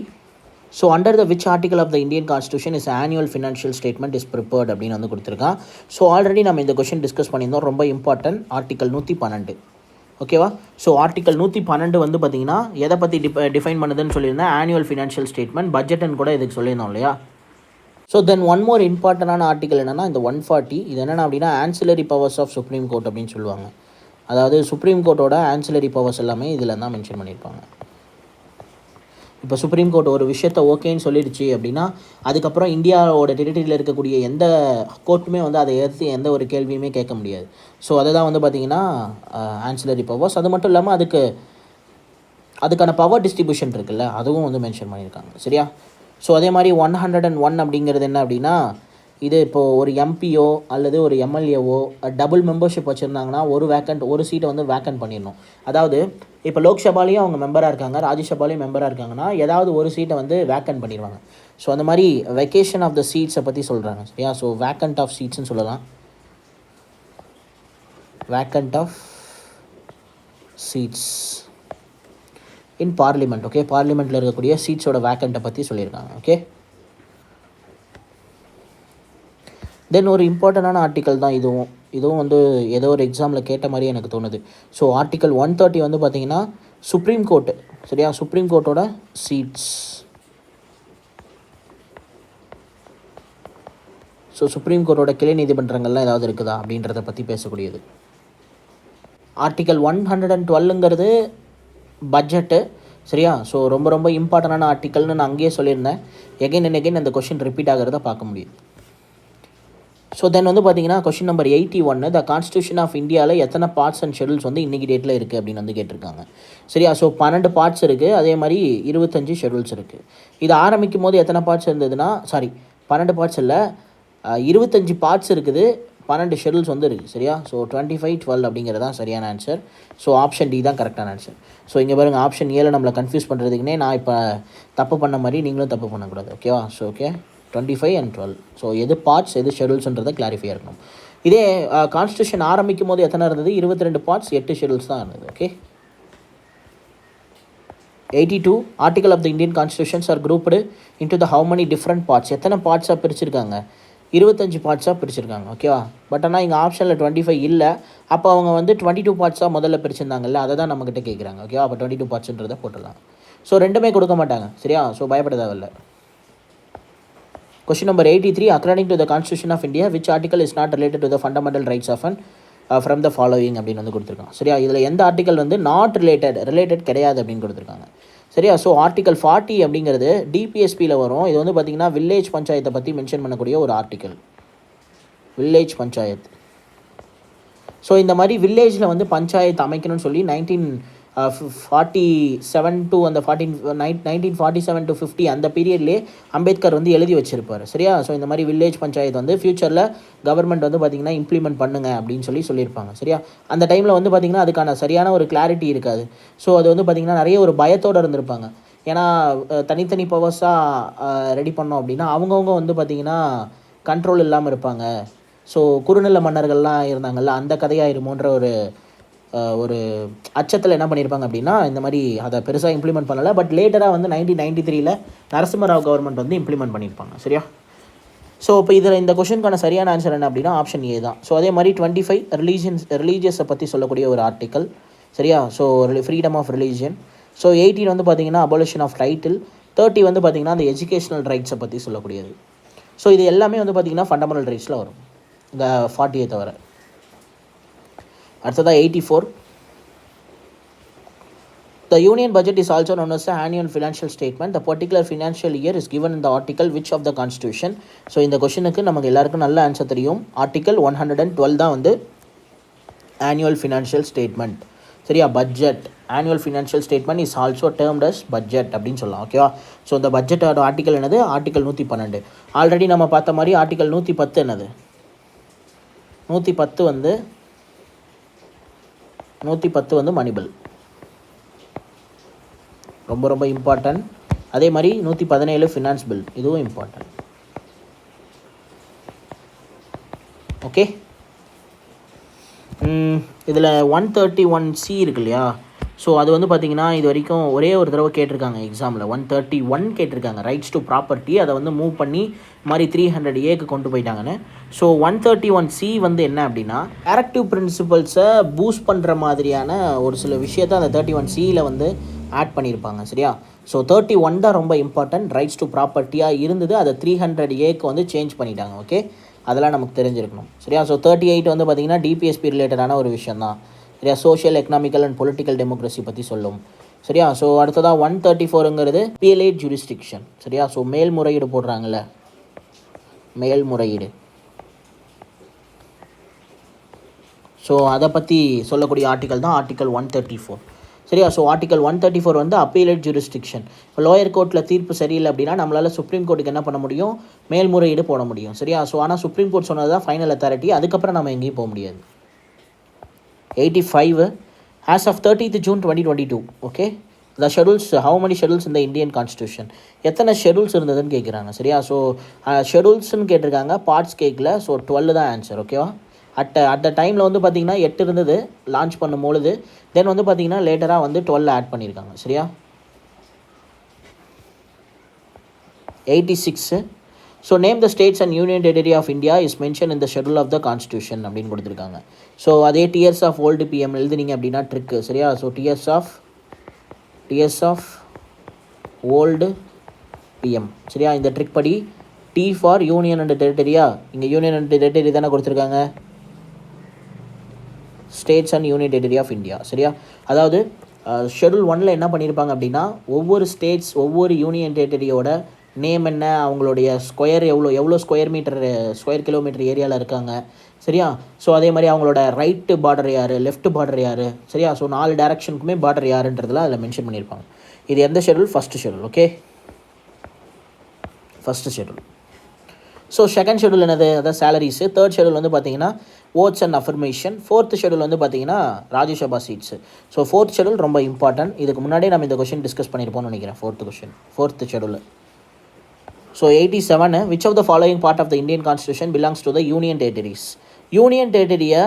So under the which article of the Indian Constitution is annual financial statement is prepared அப்படின்னு வந்து கொடுத்துருக்கான். ஸோ ஆல்ரெடி நம்ம இந்த கொஷின் டிஸ்கஸ் பண்ணியிருந்தோம். ரொம்ப இம்பார்ட்டன்ட், ஆர்டிக்கல் 112. ஓகேவா, ஸோ ஆர்டிக்கல் 112 வந்து பார்த்திங்கன்னா எதை பற்றி டிஃபைன் பண்ணுதுன்னு சொல்லியிருந்தேன், ஆனுவல் ஃபினான்ஷியல் ஸ்டேட்மெண்ட், பட்ஜெட்டுன்னு கூட இதுக்கு சொல்லியிருந்தோம் இல்லையா? ஸோ தென் ஒன் மோர் இம்பார்ட்டண்டான ஆர்டிக்கல் என்னென்னா இந்த 140. இது என்னென்னா அப்படின்னா ancillary powers of Supreme Court அப்படின்னு சொல்லுவாங்க. அதாவது சுப்ரீம் கோர்ட்டோட ஆன்சிலரி பவர்ஸ் எல்லாமே இதில் தான் மென்ஷன் பண்ணியிருப்பாங்க. இப்போ சுப்ரீம் கோர்ட் ஒரு விஷயத்தை ஓகேன்னு சொல்லிடுச்சு அப்படின்னா அதுக்கப்புறம் இந்தியாவோட டெரிட்டரியில் இருக்கக்கூடிய எந்த கோர்ட்டுமே வந்து அதை எதிர்த்து எந்த ஒரு கேள்வியுமே கேட்க முடியாது. ஸோ அதை தான் வந்து பார்த்திங்கன்னா ஆன்சிலரி பவர்ஸ். அது மட்டும் இல்லாமல் அதுக்கான பவர் டிஸ்ட்ரிபியூஷன் இருக்குல்ல, அதுவும் வந்து மென்ஷன் பண்ணியிருக்காங்க, சரியா? ஸோ அதே மாதிரி 101 அப்படிங்கிறது என்ன அப்படின்னா, இது இப்போது ஒரு எம்பியோ அல்லது ஒரு எம்எல்ஏவோ டபுள் மெம்பர்ஷிப் வச்சுருந்தாங்கன்னா ஒரு சீட்டை வந்து வேக்கன்ட் பண்ணிடணும். அதாவது இப்போ லோக்சபாலையும் அவங்க மெம்பராக இருக்காங்க, ராஜ்யசபாலையும் மெம்பராக இருக்காங்கன்னா ஏதாவது ஒரு சீட்டை வந்து வேக்கன்ட் பண்ணிடுவாங்க. ஸோ அந்த மாதிரி வெக்கேஷன் ஆஃப் த சீட்ஸை பற்றி சொல்கிறாங்க, சரியா? ஸோ வேக்கன்ட் ஆஃப் சீட்ஸ்ன்னு சொல்லலாம், vacant of seats in parliament. Okay, பார்லிமெண்ட்டில் இருக்கக்கூடிய சீட்ஸோட வேக்கண்ட்டை பற்றி சொல்லியிருக்காங்க. ஓகே, தென் ஒரு இம்பார்ட்டண்டான ஆர்டிக்கல் தான் இதுவும் வந்து ஏதோ ஒரு எக்ஸாமில் கேட்ட மாதிரி எனக்கு தோணுது. ஸோ ஆர்டிக்கல் 130 வந்து பார்த்திங்கன்னா சுப்ரீம் கோர்ட்டு, சரியா? சுப்ரீம் கோர்ட்டோட சீட்ஸ். ஸோ சுப்ரீம் கோர்ட்டோட கிளை நீதிமன்றங்கள்லாம் ஏதாவது இருக்குதா அப்படின்றத பற்றி பேசக்கூடியது. ஆர்டிக்கல் 112ங்கிறது பட்ஜெட்டு, சரியா? ஸோ ரொம்ப ரொம்ப இம்பார்ட்டண்டான ஆர்டிக்கல்னு நான் அங்கேயே சொல்லியிருந்தேன். எகைன் அண்ட் எகைன் அந்த கொஷின் ரிப்பீட் ஆகிறத பார்க்க முடியுது. ஸோ தென் வந்து பார்த்தீங்கன்னா question number 81, the constitution of இந்தியாவில் எத்தனை பார்ட்ஸ் அண்ட் ஷெடியூல்ஸ் வந்து இன்றைக்கி டேட்டில் இருக்குது அப்படின்னு வந்து கேட்டிருக்காங்க, சரியா? ஸோ 12 பார்ட்ஸ் இருக்குது, அதே மாதிரி 25 ஷெடியூல்ஸ் இருக்குது. இது ஆரம்பிக்கும் போது எத்தனை பார்ட்ஸ் இருந்ததுன்னா 12 பார்ட்ஸ் இல்லை, 25 பார்ட்ஸ் இருக்குது, 12 ஷெடியூல்ஸ் வந்து இருக்குது, சரியா? ஸோ 25/12 அப்படிங்கிறது தான் சரியான ஆன்சர். ஸோ ஆப்ஷன் டி தான் கரெக்டான ஆன்சர். ஸோ இங்கே பாருங்கள், ஆப்ஷன் ஏல நம்மளை கன்ஃபியூஸ் பண்ணுறதுக்குனே நான் இப்போ தப்பு பண்ண மாதிரி நீங்களும் தப்பு பண்ணக்கூடாது, ஓகேவா? So okay, 25 and 12. ஸோ எது பார்ட்ஸ் எது ஷெடியூல்ஸ்ன்றதை கிளாரிஃபையாக இருக்கணும். இதே கான்ஸ்டியூஷன் ஆரம்பிக்கும் போது எத்தனை இருந்தது? 22 பார்ட்ஸ், 8 ஷெடியூல்ஸ் தான் இருந்தது. Okay, 82, article of the Indian constitutions are grouped into the how many different parts. எத்தனை பார்ட்ஸாக பிரிச்சிருக்காங்க? 25 பார்ட்ஸாக பிரிச்சிருக்காங்க, ஓகேவா? பட் ஆனால் இங்கே ஆப்ஷனில் 25 இல்லை. அப்போ அவங்க வந்து 22 பார்ட்ஸாக முதல்ல பிரிச்சிருந்தாங்கல்ல, அதை தான் நம்மக்கிட்ட கேட்குறாங்க, ஓகேவா? அப்போ 22 பார்ட்ஸுன்றதை போட்டுடலாம். ஸோ ரெண்டுமே கொடுக்க மாட்டாங்க, சரியா? ஸோ பயப்பட தேவையில்லை. Question number 83, according to the Constitution of India, which article is not related to the fundamental rights of an from the following அப்படின்னு வந்து கொடுத்துருக்காங்க, சரியா? இதில் எந்த ஆர்டிக்கல் வந்து நாட் ரிலேட்டட் கிடையாது அப்படின்னு கொடுத்துருக்காங்க. சரியா. ஸோ ஆர்டிக்கல் 40 அப்படிங்கிறது டிபிஎஸ்பியில் வரும். இது வந்து பார்த்திங்கன்னா வில்லேஜ் பஞ்சாயத்தை பற்றி மென்ஷன் பண்ணக்கூடிய ஒரு ஆர்டிக்கல், வில்லேஜ் பஞ்சாயத்து. ஸோ இந்த மாதிரி வில்லேஜில் வந்து பஞ்சாயத்து அமைக்கணும்னு சொல்லி 1947 டு அந்த 1947 to 50 அந்த பீரியட்லேயே அம்பேத்கர் வந்து எழுதி வச்சிருப்பார். சரியா. ஸோ இந்த மாதிரி வில்லேஜ் பஞ்சாயத்து வந்து ஃப்யூச்சரில் கவர்மெண்ட் வந்து பார்த்திங்கன்னா இம்ப்ளிமெண்ட் பண்ணுங்க அப்படின்னு சொல்லியிருப்பாங்க. சரியா. அந்த டைமில் வந்து பார்த்திங்கன்னா அதுக்கான சரியான ஒரு கிளாரிட்டி இருக்காது. ஸோ அது வந்து பார்த்திங்கன்னா நிறைய ஒரு பயத்தோடு இருந்திருப்பாங்க. ஏன்னா தனித்தனி பவர்ஸாக ரெடி பண்ணோம் அப்படின்னா அவங்கவுங்க வந்து பார்த்திங்கன்னா கண்ட்ரோல் இல்லாமல் இருப்பாங்க. ஸோ குறுநில மன்னர்கள்லாம் இருந்தாங்கல்ல, அந்த கதையாயிருமோன்ற ஒரு அச்சத்தில் என்ன பண்ணியிருப்பாங்க அப்படின்னா இந்த மாதிரி அதை பெருசாக இம்ப்ளிமெண்ட் பண்ணலை. பட் லேட்டராக வந்து 1993 நரசிம்மராவ் கவர்மெண்ட் வந்து இம்ப்ளிமெண்ட் பண்ணியிருப்பாங்க. சரியா. ஸோ இப்போ இதில் இந்த கொஷனுக்கான சரியான ஆன்சர் என்ன அப்படின்னா ஆப்ஷன் ஏ தான். ஸோ அதே மாதிரி 25 ரிலீஜியஸை பற்றி சொல்லக்கூடிய ஒரு ஆர்டிக்கல். சரியா. So freedom of religion. So 18 வந்து பார்த்திங்கன்னா அபாலிஷன் ஆஃப் டைட்டில். 30 வந்து பார்த்திங்கன்னா அந்த எஜுகேஷனல் ரைட்ஸை பற்றி சொல்லக்கூடியது. ஸோ இது எல்லாமே வந்து பார்த்திங்கன்னா ஃபண்டமெண்டல் ரைட்ஸில் வரும், இந்த 40 தவிர. அடுத்ததாக 84. The union budget is also known as the annual financial statement. The particular financial year is given in the article which of the constitution. So இந்த கொஷனுக்கு நமக்கு எல்லாருக்கும் நல்ல ஆன்சர் தெரியும். ஆர்டிக்கல் 112 தான் வந்து ஆனுவல் ஃபினான்ஷியல் ஸ்டேட்மெண்ட். சரியா. Budget, annual financial statement is also termed as budget அப்படின்னு சொல்லலாம். ஓகேவா. ஸோ இந்த பட்ஜெட்டோட ஆர்டிக்கல் என்னது? ஆர்டிக்கல் 112. ஆல்ரெடி நம்ம பார்த்த மாதிரி ஆர்டிக்கல் 110 என்னது? 110 வந்து மணிபில், ரொம்ப ரொம்ப இம்பார்ட்டன்ட். அதே மாதிரி 117 ஃபினான்ஸ் பில், இதுவும் இம்பார்ட்டன்ட். ஓகே. இதில் 131C இருக்கு இல்லையா. ஸோ அது வந்து பார்த்திங்கன்னா இது வரைக்கும் ஒரே ஒரு தடவை கேட்டிருக்காங்க எக்ஸாமில். 131 கேட்டிருக்காங்க, ரைட்ஸ் டு ப்ராப்பர்ட்டி. அதை வந்து மூவ் பண்ணி மாதிரி 300A கொண்டு போயிட்டாங்கன்னு. ஸோ 131C வந்து என்ன அப்படின்னா டைரக்டிவ் பிரின்சிபல்ஸை பூஸ்ட் பண்ணுற மாதிரியான ஒரு சில விஷயத்தை அந்த 31Cயில் வந்து ஆட் பண்ணியிருப்பாங்க. சரியா. ஸோ 31 தான் ரொம்ப இம்பார்ட்டன்ட். ரைட்ஸ் டு ப்ராப்பர்ட்டியாக இருந்தது, அதை 300A வந்து சேஞ்ச் பண்ணிட்டாங்க. ஓகே, அதெல்லாம் நமக்கு தெரிஞ்சிருக்கணும். சரியா. ஸோ 38 வந்து பார்த்திங்கன்னா டிபிஎஸ்பி ரிலேட்டடான ஒரு விஷயம் தான். சரியா. Social, economical and political democracy பற்றி சொல்லும். சரியா. ஸோ அடுத்ததாக 134ங்கிறது பீலேட் ஜூரிஸ்டிக்ஷன். சரியா. ஸோ மேல்முறையீடு போடுறாங்கல்ல, மேல்முறையீடு. ஸோ அதை பற்றி சொல்லக்கூடிய ஆர்டிக்கல் தான் ஆர்டிக்கல் 134. சரியா. ஸோ ஆர்டிக்கல் 134 வந்து அப்பீலேட் ஜூரிஸ்டிக்ஷன். இப்போ லோயர் கோர்ட்டில் தீர்ப்பு சரியில்லை அப்படின்னா நம்மளால் சுப்ரீம் கோர்ட்டுக்கு என்ன பண்ண முடியும்? மேல்முறையீடு போட முடியும். சரியா. ஸோ ஆனால் சுப்ரீம் கோர்ட் சொன்னது தான் ஃபைனல் அத்தாரிட்டி, அதுக்கப்புறம் நம்ம எங்கேயும் போக முடியாது. 85. As of 30th June 2022, okay, the schedules, how many schedules in the Indian constitution? எத்தனை ஷெடியூல்ஸ் இருந்ததுன்னு கேட்குறாங்க. சரியா. ஸோ ஷெடியூல்ஸ்ன்னு கேட்டிருக்காங்க, பார்ட்ஸ் கேட்கல. ஸோ 12 தான் ஆன்சர். ஓகேவா. அட் த டைமில் வந்து பார்த்திங்கன்னா 8 இருந்தது லான்ச் பண்ணும்பொழுது. தென் வந்து பார்த்திங்கன்னா லேட்டராக வந்து 12 ஆட் பண்ணியிருக்காங்க. சரியா. 86. So name the states and union territory of India is mention in the schedule of the constitution அப்படின்னு கொடுத்துருக்காங்க. ஸோ அதே டிஎஸ் ஆஃப் ஓல்டு பிஎம் எழுதுனீங்க அப்படின்னா ட்ரிக்கு. சரியா. So T S of old PM. சரியா. இந்த ட்ரிக் படி டி ஃபார் யூனியன் அண்ட் டெரிட்டரியா, இங்கே யூனியன் அண்ட் டெரிட்டரி தானே கொடுத்துருக்காங்க, states and union territory of India. சரியா. அதாவது ஷெடியூல் 1ல் என்ன பண்ணியிருப்பாங்க அப்படின்னா ஒவ்வொரு ஸ்டேட்ஸ், ஒவ்வொரு யூனியன் டெரிட்டரியோட நேம் என்ன, அவங்களுடைய ஸ்கொயர் எவ்வளோ ஸ்கொயர் கிலோமீட்டர் ஏரியாவில் இருக்காங்க. சரியா. ஸோ அதே மாதிரி அவங்களோட ரைட்டு பார்டர் யார், லெஃப்ட் பார்டர் யார். சரியா. ஸோ 4 டேரக்ஷனுக்குமே பார்டர் யாருன்றதுலாம் அதில் மென்ஷன் பண்ணியிருப்பாங்க. இது எந்த schedule? First schedule. Okay, first schedule. So second schedule என்னது? அதான் சேலரிஸு. தேர்ட் ஷெடியூல் வந்து பார்த்தீங்கன்னா oaths and affirmation. Fourth schedule வந்து பார்த்தீங்கன்னா Rajya Sabha seats. So fourth schedule ரொம்ப இம்பார்ட்டன்ட். இதுக்கு முன்னாடியே நம்ம இந்த கொஷின் டிஸ்கஸ் பண்ணியிருப்போம்னு நினைக்கிறேன். Fourth schedule. So 87. Which of the following part of the Indian constitution belongs to the union territories? Union டெரிட்டரியை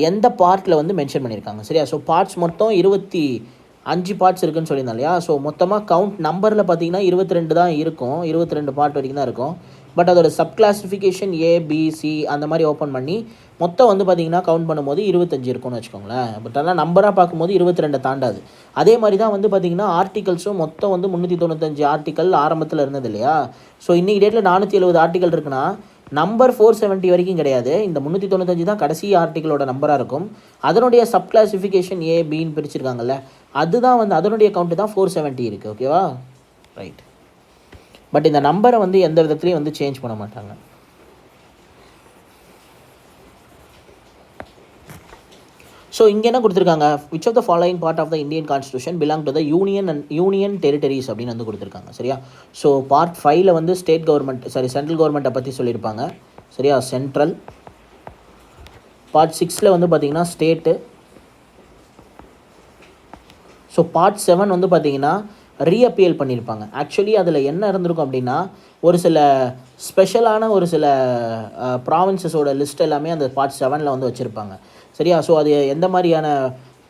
எந்த பார்ட்டில் வந்து மென்ஷன் பண்ணியிருக்காங்க? சரியா. ஸோ பார்ட்ஸ் மொத்தம் 25 பார்ட்ஸ் இருக்குதுன்னு சொல்லியிருந்தோம் இல்லையா. ஸோ மொத்தமாக கவுண்ட் நம்பரில் பார்த்தீங்கன்னா 22 தான் இருக்கும், 22 பார்ட் வரைக்கும் தான் இருக்கும். பட் அதோட சப் கிளாஸிஃபிகேஷன் ஏபிசி அந்த மாதிரி ஓப்பன் பண்ணி மொத்தம் வந்து பார்த்திங்கன்னா கவுண்ட் பண்ணும்போது 25 இருக்கும்னு வச்சுக்கோங்களேன். பட் ஆனால் நம்பராக பார்க்கும்போது 22 தாண்டாது. அதே மாதிரி தான் வந்து பார்த்திங்கன்னா ஆர்டிகல்ஸும் மொத்தம் வந்து 395 ஆர்டிக்கல் ஆரம்பத்தில் இருந்தது இல்லையா. ஸோ இன்றைக்கி டேட்டில் 470 ஆர்டிக்கல் இருக்குன்னா நம்பர் 470 வரைக்கும் கிடையாது. இந்த 395 தான் கடைசி ஆர்டிக்கிளோட நம்பராக இருக்கும். அதனுடைய சப் கிளாசிஃபிகேஷன் ஏ பின்னு பிரிச்சிருக்காங்கல்ல, அதுதான் வந்து அதனுடைய கவுண்ட்டு தான் 470 இருக்குது. ஓகேவா? ரைட். பட் இந்த நம்பரை வந்து எந்த விதத்துலையும் வந்து சேஞ்ச் பண்ண மாட்டாங்க. ஸோ இங்கே என்ன கொடுத்துருக்காங்க, which of the following part of the Indian constitution belong to the union territories அப்படின்னு வந்து கொடுத்துருக்காங்க. சரியா? ஸோ பார்ட் 5ல் வந்து ஸ்டேட் கவர்மெண்ட் சென்ட்ரல் கவர்மெண்ட்டை பற்றி சொல்லியிருப்பாங்க. சரியா? சென்ட்ரல். பார்ட் 6ல் வந்து பார்த்திங்கன்னா ஸ்டேட்டு. ஸோ பார்ட் 7 வந்து பார்த்திங்கன்னா ரீஅப்பியல் பண்ணியிருப்பாங்க. ஆக்சுவலி அதில் என்ன இருந்திருக்கும் அப்படின்னா, ஒரு சில ஸ்பெஷலான ஒரு சில ப்ராவின்சஸோட லிஸ்ட் எல்லாமே அந்த பார்ட் 7ல் வந்து வச்சுருப்பாங்க. சரியா? ஸோ அது எந்த மாதிரியான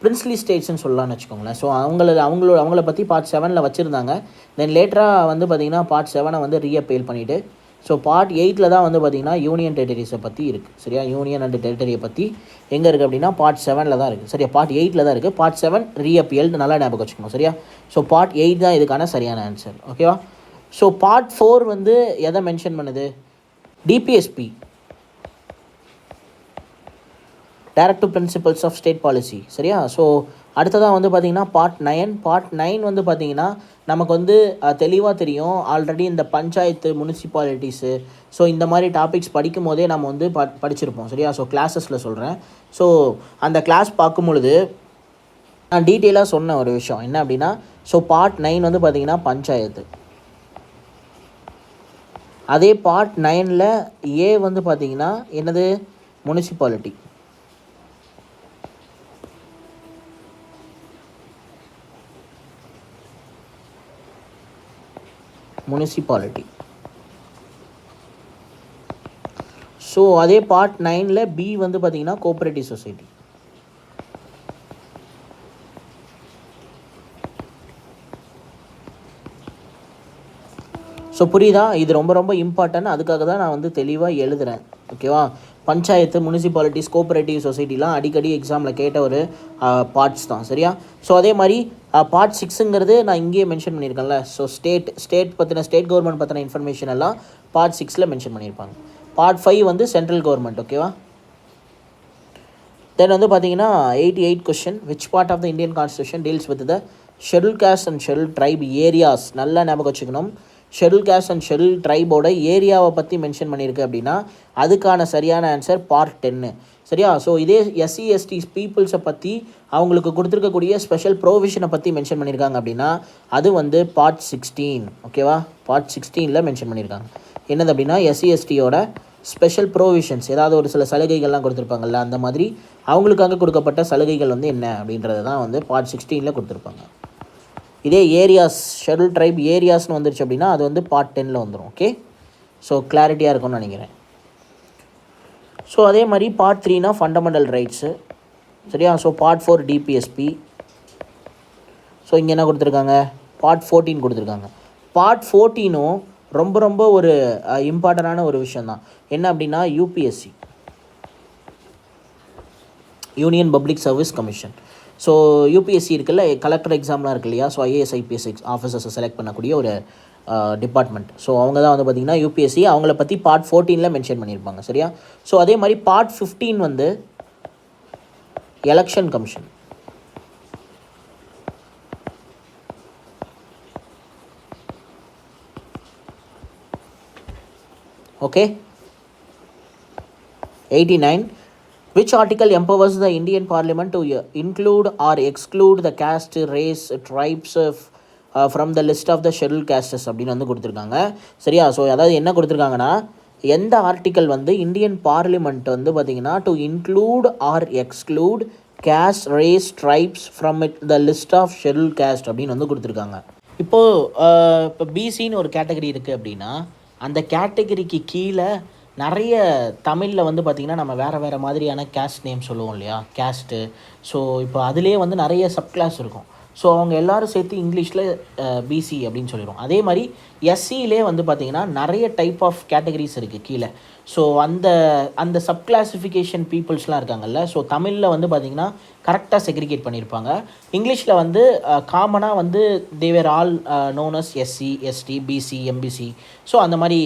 பிரின்ஸ்லி ஸ்டேட்ஸ்ன்னு சொல்லலாம்னு வச்சுக்கோங்களேன். ஸோ அவங்கள பற்றி பார்ட் 7ல் வச்சுருந்தாங்க. தென் லேட்டராக வந்து பார்த்திங்கன்னா பார்ட் 7 வந்து ரீஅப்பீல் பண்ணிவிட்டு, ஸோ பார்ட் 8ல் தான் வந்து பார்த்திங்கன்னா யூனியன் டெரிட்டரிஸை பற்றி இருக்குது. சரியா? யூனியன் அண்ட் டெரிட்டரியை பற்றி எங்கே இருக்குது அப்படின்னா பார்ட் 7ல் தான் இருக்குது. சரியா? பார்ட் 8ல் தான் இருக்குது. பார்ட் 7 ரீஅப்பீல் நல்லா ஞாபகம் வச்சுக்கணும். சரியா? ஸோ பார்ட் 8 தான் இதுக்கான சரியான ஆன்சர். ஓகேவா? ஸோ பார்ட் 4 வந்து எதை மென்ஷன் பண்ணுது? D P S P, directive principles of state policy. சரியா? ஸோ அடுத்ததாக வந்து பார்த்திங்கன்னா பார்ட் 9 வந்து பார்த்திங்கன்னா நமக்கு வந்து தெளிவாக தெரியும். ஆல்ரெடி இந்த பஞ்சாயத்து, முனிசிபாலிட்டிஸு, ஸோ இந்த மாதிரி டாபிக்ஸ் படிக்கும் போதே நம்ம வந்து படிச்சிருப்போம். சரியா? ஸோ கிளாஸஸில் சொல்கிறேன். ஸோ அந்த கிளாஸ் பார்க்கும் பொழுது நான் டீட்டெயிலாக சொன்ன ஒரு விஷயம் என்ன அப்படின்னா, ஸோ பார்ட் 9 வந்து பார்த்திங்கன்னா பஞ்சாயத்து. அதே பார்ட் 9ல் ஏ வந்து பார்த்திங்கன்னா என்னது? முனிசிபாலிட்டி. ஸோ அதே பார்ட் 9ல் பி வந்து பார்த்திங்கன்னா கோஆப்ரேட்டிவ் சொசைட்டி. ஸோ புரியுதா? இது ரொம்ப ரொம்ப இம்பார்ட்டன்ட். அதுக்காக தான் நான் வந்து தெளிவாக எழுதுகிறேன். ஓகேவா? பஞ்சாயத்து, முனிசிபாலிட்டிஸ், கோஆப்ரேட்டிவ் சொசைட்டிலாம் அடிக்கடி எக்ஸாமில் கேட்ட ஒரு பார்ட்ஸ் தான். சரியா? ஸோ அதே மாதிரி பார்ட் 6ங்கிறது நான் இங்கேயே மென்ஷன் பண்ணியிருக்கேன்ல. ஸோ ஸ்டேட் பற்றின, ஸ்டேட் கவர்மெண்ட் பற்றின இன்ஃபர்மேஷன் எல்லாம் பார்ட் 6ல் மென்ஷன் பண்ணியிருப்பாங்க. பார்ட் 5 வந்து சென்ட்ரல் கவர்மெண்ட். ஓகேவா? தென் வந்து பார்த்தீங்கன்னா 88 question, which part of the Indian constitution deals with the schedule caste and schedule tribe areas. நல்லா ஞாபகம் வச்சுக்கணும். ஷெட்யூல் காஸ்ட் அண்ட் ஷெட்யூல் ட்ரைபோட ஏரியாவை பற்றி மென்ஷன் பண்ணியிருக்கு அப்படின்னா அதுக்கான சரியான ஆன்சர் பார்ட் 10. சரியா? ஸோ இதே எஸ்சி எஸ்டி பீப்புள்ஸை பற்றி அவங்களுக்கு கொடுத்துருக்கக்கூடிய ஸ்பெஷல் ப்ரோவிஷனை பற்றி மென்ஷன் பண்ணியிருக்காங்க அப்படின்னா அது வந்து பார்ட் 16. ஓகேவா? பார்ட் 16ல் மென்ஷன் பண்ணியிருக்காங்க. என்னது அப்படின்னா எஸ்சி எஸ்டியோட ஸ்பெஷல் ப்ரோவிஷன்ஸ், ஏதாவது ஒரு சில சலுகைகள்லாம் கொடுத்துருப்பாங்கல்ல, அந்த மாதிரி அவங்களுக்காக கொடுக்கப்பட்ட சலுகைகள் வந்து என்ன அப்படின்றது தான் வந்து பார்ட் 16ல் கொடுத்துருப்பாங்க. இதே ஏரியாஸ், ஷெட்யூல் ட்ரைப் ஏரியாஸ்னு வந்துருச்சு அப்படின்னா அது வந்து பார்ட் 10ல் வந்துடும். ஓகே? ஸோ கிளாரிட்டியாக இருக்கும்னு நினைக்கிறேன். ஸோ அதே மாதிரி பார்ட் 3னா ஃபண்டமெண்டல் ரைட்ஸு. சரியா? So part 4 DPSP. ஸோ இங்கே என்ன கொடுத்துருக்காங்க? பார்ட் 14 கொடுத்துருக்காங்க. பார்ட் 14ம் ரொம்ப ரொம்ப ஒரு இம்பார்ட்டண்டான ஒரு விஷயந்தான். என்ன அப்படின்னா UPSC, union public service commission. So UPSC இருக்குல்ல, கலெக்டர் எக்ஸாம்லாம் இருக்கு இல்லையா? ஸோ ஐஏஎஸ் ஐபிஎஸ் ஆஃபீஸர்ஸை செலக்ட் பண்ணக்கூடிய ஒரு டிபார்ட்மெண்ட். ஸோ அவங்க தான் வந்து பார்த்திங்கன்னா யூபிஎஸ்சி. அவங்கள பற்றி பார்ட் 14ல் மென்ஷன் பண்ணியிருப்பாங்க. சரியா? ஸோ அதே மாதிரி பார்ட் 15 வந்து election commission. Okay? 89. Which article empowers the Indian Parliament to include or exclude the caste, race, tribes from the list of the scheduled castes அப்படின்னு வந்து கொடுத்துருக்காங்க. சரியா? ஸோ அதாவது என்ன கொடுத்துருக்காங்கன்னா, எந்த ஆர்டிக்கல் வந்து இந்தியன் பார்லிமெண்ட் வந்து பார்த்திங்கன்னா to include or exclude caste, race, tribes from the list of scheduled caste அப்படின்னு வந்து கொடுத்துருக்காங்க. இப்போ பிசின்னு ஒரு கேட்டகரி இருக்குது அப்படின்னா அந்த கேட்டகரிக்கு கீழே நிறைய தமிழில் வந்து பார்த்திங்கன்னா நம்ம வேறு மாதிரியான கேஸ்ட் நேம் சொல்லுவோம் இல்லையா? கேஸ்ட்டு. ஸோ இப்போ அதிலே வந்து நிறைய சப் கிளாஸ் இருக்கும். ஸோ அவங்க எல்லோரும் சேர்த்து இங்கிலீஷில் பிசி அப்படின்னு சொல்லிடுவோம். அதே மாதிரி எஸ்சியிலே வந்து பார்த்திங்கன்னா நிறைய டைப் ஆஃப் கேட்டகரிஸ் இருக்குது கீழே. ஸோ அந்த சப் கிளாஸிஃபிகேஷன் பீப்புள்ஸ்லாம் இருக்காங்கல்ல, ஸோ தமிழில் வந்து பார்த்திங்கன்னா கரெக்டாக செக்ரிகேட் பண்ணியிருப்பாங்க. இங்கிலீஷில் வந்து காமனாக வந்து they are all known as SC, ST, BC, MBC. So அந்த மாதிரி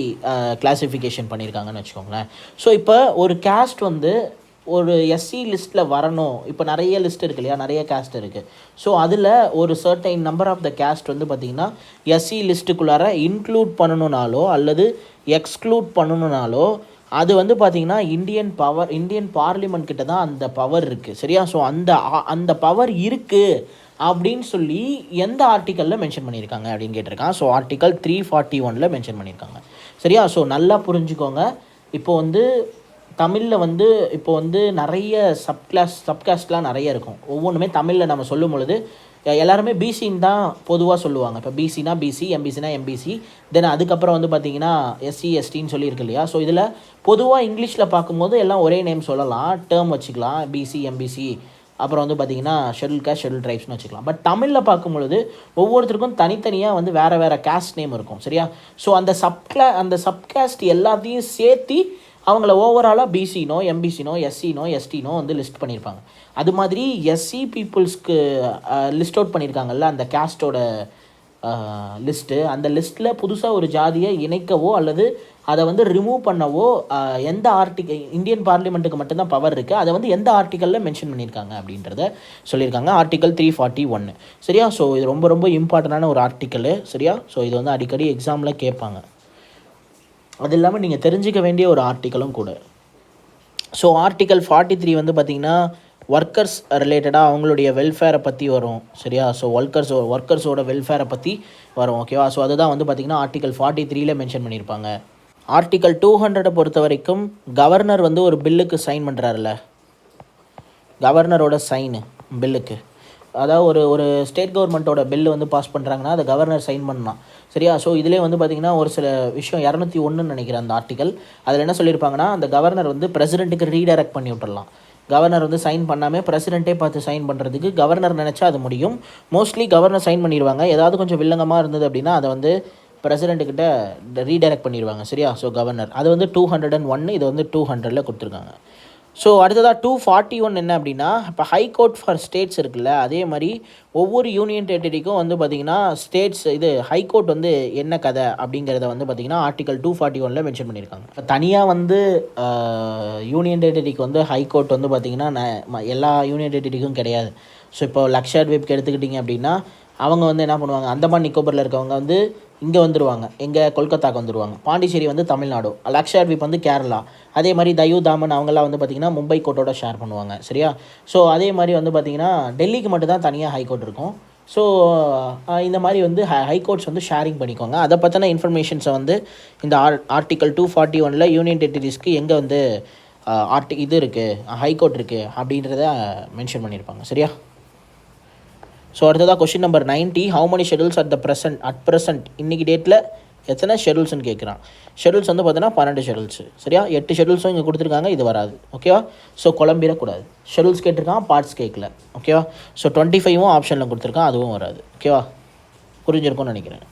கிளாஸிஃபிகேஷன் பண்ணியிருக்காங்கன்னு வச்சுக்கோங்களேன். ஸோ இப்போ ஒரு கேஸ்ட் வந்து ஒரு எஸ்சி லிஸ்ட்டில் வரணும். இப்போ நிறைய லிஸ்ட் இருக்குது இல்லையா, நிறைய கேஸ்ட் இருக்குது. ஸோ அதில் ஒரு certain number of the caste வந்து பார்த்திங்கன்னா எஸ்சி லிஸ்ட்டுக்குள்ளார இன்க்ளூட் பண்ணணுனாலோ அல்லது எக்ஸ்க்ளூட் பண்ணணுனாலோ அது வந்து பார்த்திங்கன்னா இந்தியன் பார்லிமெண்ட் கிட்ட தான் அந்த பவர் இருக்குது. சரியா? ஸோ அந்த பவர் இருக்குது அப்படின்னு சொல்லி எந்த ஆர்டிக்கலில் மென்ஷன் பண்ணியிருக்காங்க அப்படின்னு கேட்டிருக்கான். ஸோ ஆர்டிக்கல் 341 மென்ஷன் பண்ணியிருக்காங்க. சரியா? ஸோ நல்லா புரிஞ்சுக்கோங்க. இப்போ வந்து தமிழில் வந்து இப்போ வந்து நிறைய சப்காஸ்ட்லாம் நிறைய இருக்கும். ஒவ்வொன்றுமே தமிழில் நம்ம சொல்லும் பொழுது எல்லாருமே பிசின்னு தான் பொதுவாக சொல்லுவாங்க. இப்போ பிசினா பிசி, எம்பிசினா எம்பிசி, தென் அதுக்கப்புறம் வந்து பார்த்திங்கன்னா எஸ்சி, எஸ்டின்னு சொல்லியிருக்கு இல்லையா. ஸோ இதில் பொதுவாக இங்கிலீஷில் பார்க்கும்போது எல்லாம் ஒரே நேம் சொல்லலாம், டேர்ம் வச்சுக்கலாம், பிசி, எம்பிசி, அப்புறம் வந்து பார்த்திங்கன்னா ஷெட்யூல் கேஸ்ட், ஷெட்யூல் ட்ரைப்ஸ்னு வச்சுக்கலாம். பட் தமிழில் பார்க்கும்பொழுது ஒவ்வொருத்தருக்கும் தனித்தனியாக வந்து வேறு கேஸ்ட் நேம் இருக்கும். சரியா? ஸோ அந்த சப்காஸ்ட் எல்லாத்தையும் சேர்த்து அவங்கள ஓவராலாக பிசினோ, எம்பிசினோ, எஸ்சினோ, எஸ்டினோ வந்து லிஸ்ட் பண்ணியிருப்பாங்க. அது மாதிரி எஸ்சி பீப்புள்ஸ்க்கு லிஸ்ட் அவுட் பண்ணியிருக்காங்கல்ல அந்த கேஸ்ட்டோட லிஸ்ட்டு. அந்த லிஸ்ட்டில் புதுசாக ஒரு ஜாதியை இணைக்கவோ அல்லது அதை வந்து ரிமூவ் பண்ணவோ எந்த ஆர்டிக்கல், இந்தியன் பார்லிமெண்ட்டுக்கு மட்டும்தான் பவர் இருக்குது. அதை வந்து எந்த ஆர்டிக்கலில் மென்ஷன் பண்ணியிருக்காங்க அப்படின்றத சொல்லியிருக்காங்க. ஆர்டிக்கல் 341. சரியா? ஸோ இது ரொம்ப ரொம்ப இம்பார்ட்டண்டான ஒரு ஆர்டிக்கலு. சரியா? ஸோ இது வந்து அடிக்கடி எக்ஸாமில் கேட்பாங்க. அது இல்லாமல் நீங்கள் தெரிஞ்சிக்க வேண்டிய ஒரு ஆர்டிக்கலும் கூட. ஸோ ஆர்டிக்கல் 43 வந்து பார்த்திங்கன்னா ஒர்க்கர்ஸ் ரிலேட்டடாக அவங்களுடைய வெல்ஃபேரை பற்றி வரும். சரியா? ஸோ ஒர்க்கர்ஸோட வெல்ஃபேரை பற்றி வரும். ஓகேவா? ஸோ அதுதான் வந்து பார்த்திங்கன்னா ஆர்டிக்கல் 43 மென்ஷன் பண்ணியிருப்பாங்க. ஆர்டிக்கல் 200 பொறுத்த வரைக்கும் கவர்னர் வந்து ஒரு பில்லுக்கு சைன் பண்ணுறாருல, கவர்னரோட சைனு பில்லுக்கு, அதாவது ஒரு ஸ்டேட் கவர்மெண்ட்டோட பில்லு வந்து பாஸ் பண்ணுறாங்கன்னா அதை கவர்னர் சைன் பண்ணலாம். சரியா? ஸோ இதிலே வந்து பார்த்திங்கன்னா ஒரு சில விஷயம் 201 நினைக்கிறேன் அந்த ஆர்டிக்கல். அதில் என்ன சொல்லியிருப்பாங்கன்னா அந்த கவர்னர் வந்து பிரசிடெண்ட்டுக்கு ரீடைரக்ட் பண்ணி விட்டுடலாம். கவர்னர் வந்து சைன் பண்ணாமல் பிரசிடெண்ட்டே பார்த்து சைன் பண்ணுறதுக்கு கவர்னர் நினச்சா அது முடியும். மோஸ்ட்லி கவர்னர் சைன் பண்ணிடுவாங்க. ஏதாவது கொஞ்சம் வில்லங்கமாக இருந்தது அப்படின்னா அதை வந்து பிரசிடெண்ட்டுக்கிட்ட ரீடைரக்ட் பண்ணிடுவாங்க. சரியா? ஸோ கவர்னர் அது வந்து 201, இது வந்து 200 கொடுத்துருக்காங்க. ஸோ அடுத்ததாக 241 என்ன அப்படின்னா, இப்போ ஹைகோர்ட் ஃபார் ஸ்டேட்ஸ் இருக்குல்ல, அதே மாதிரி ஒவ்வொரு யூனியன் டெரிட்டரிக்கும் வந்து பார்த்திங்கன்னா ஸ்டேட்ஸ் இது ஹைகோர்ட் வந்து என்ன கதை அப்படிங்கிறத வந்து பார்த்திங்கன்னா ஆர்டிக்கல் 241 மென்ஷன் பண்ணியிருக்காங்க. இப்போ தனியாக வந்து யூனியன் டெரிட்டரிக்கு வந்து ஹைகோர்ட் வந்து பார்த்திங்கன்னா எல்லா யூனியன் டெரிட்டரிக்கும் கிடையாது. ஸோ இப்போ லக்ஷத்வீப்க்கு எடுத்துக்கிட்டிங்க அப்படின்னா அவங்க வந்து என்ன பண்ணுவாங்க, அந்தமான் நிக்கோபரில் இருக்கவங்க வந்து இங்கே வந்துடுவாங்க, எங்கே கொல்கத்தாக்கு வந்துடுவாங்க. பாண்டிச்சேரி வந்து தமிழ்நாடு, லக்ஷத்வீப் வந்து கேரளா. அதே மாதிரி தையூ தாமன் அவங்கெல்லாம் வந்து பார்த்திங்கன்னா மும்பை கோர்ட்டோட ஷேர் பண்ணுவாங்க. சரியா? ஸோ அதே மாதிரி வந்து பார்த்திங்கன்னா டெல்லிக்கு மட்டும்தான் தனியாக ஹைகோர்ட் இருக்கும். ஸோ இந்த மாதிரி வந்து ஹைகோர்ட்ஸ் வந்து ஷேரிங் பண்ணிக்கோங்க. அதை பற்றின இன்ஃபர்மேஷன்ஸை வந்து இந்த ஆர்டிக்கல் 241 யூனியன் டெரிட்டரிஸ்க்கு எங்கே வந்து இது இருக்குது, ஹைகோர்ட் இருக்குது அப்படின்றத மென்ஷன் பண்ணியிருப்பாங்க. சரியா? ஸோ அடுத்ததாக question number 90, how many schedules at present இன்றைக்கி டேட்டில் எத்தனை ஷெடியூல்ஸ்னு கேட்குறான். ஷெடியூல்ஸ் வந்து பார்த்தீங்கன்னா 12 ஷெடியூல்ஸு. சரியா? 8 ஷெடியூல்ஸும் இங்கே கொடுத்துருக்காங்க, இது வராது. ஓகேவா? ஸோ குழம்பிடக்கூடாது. ஷெடியூல்ஸ் கேட்டிருக்கான், பார்ட்ஸ் கேட்கல. ஓகேவா? ஸோ 25 ஆப்ஷனில் கொடுத்துருக்கான், அதுவும் வராது. ஓகேவா? புரிஞ்சிருக்கும்னு நினைக்கிறேன்.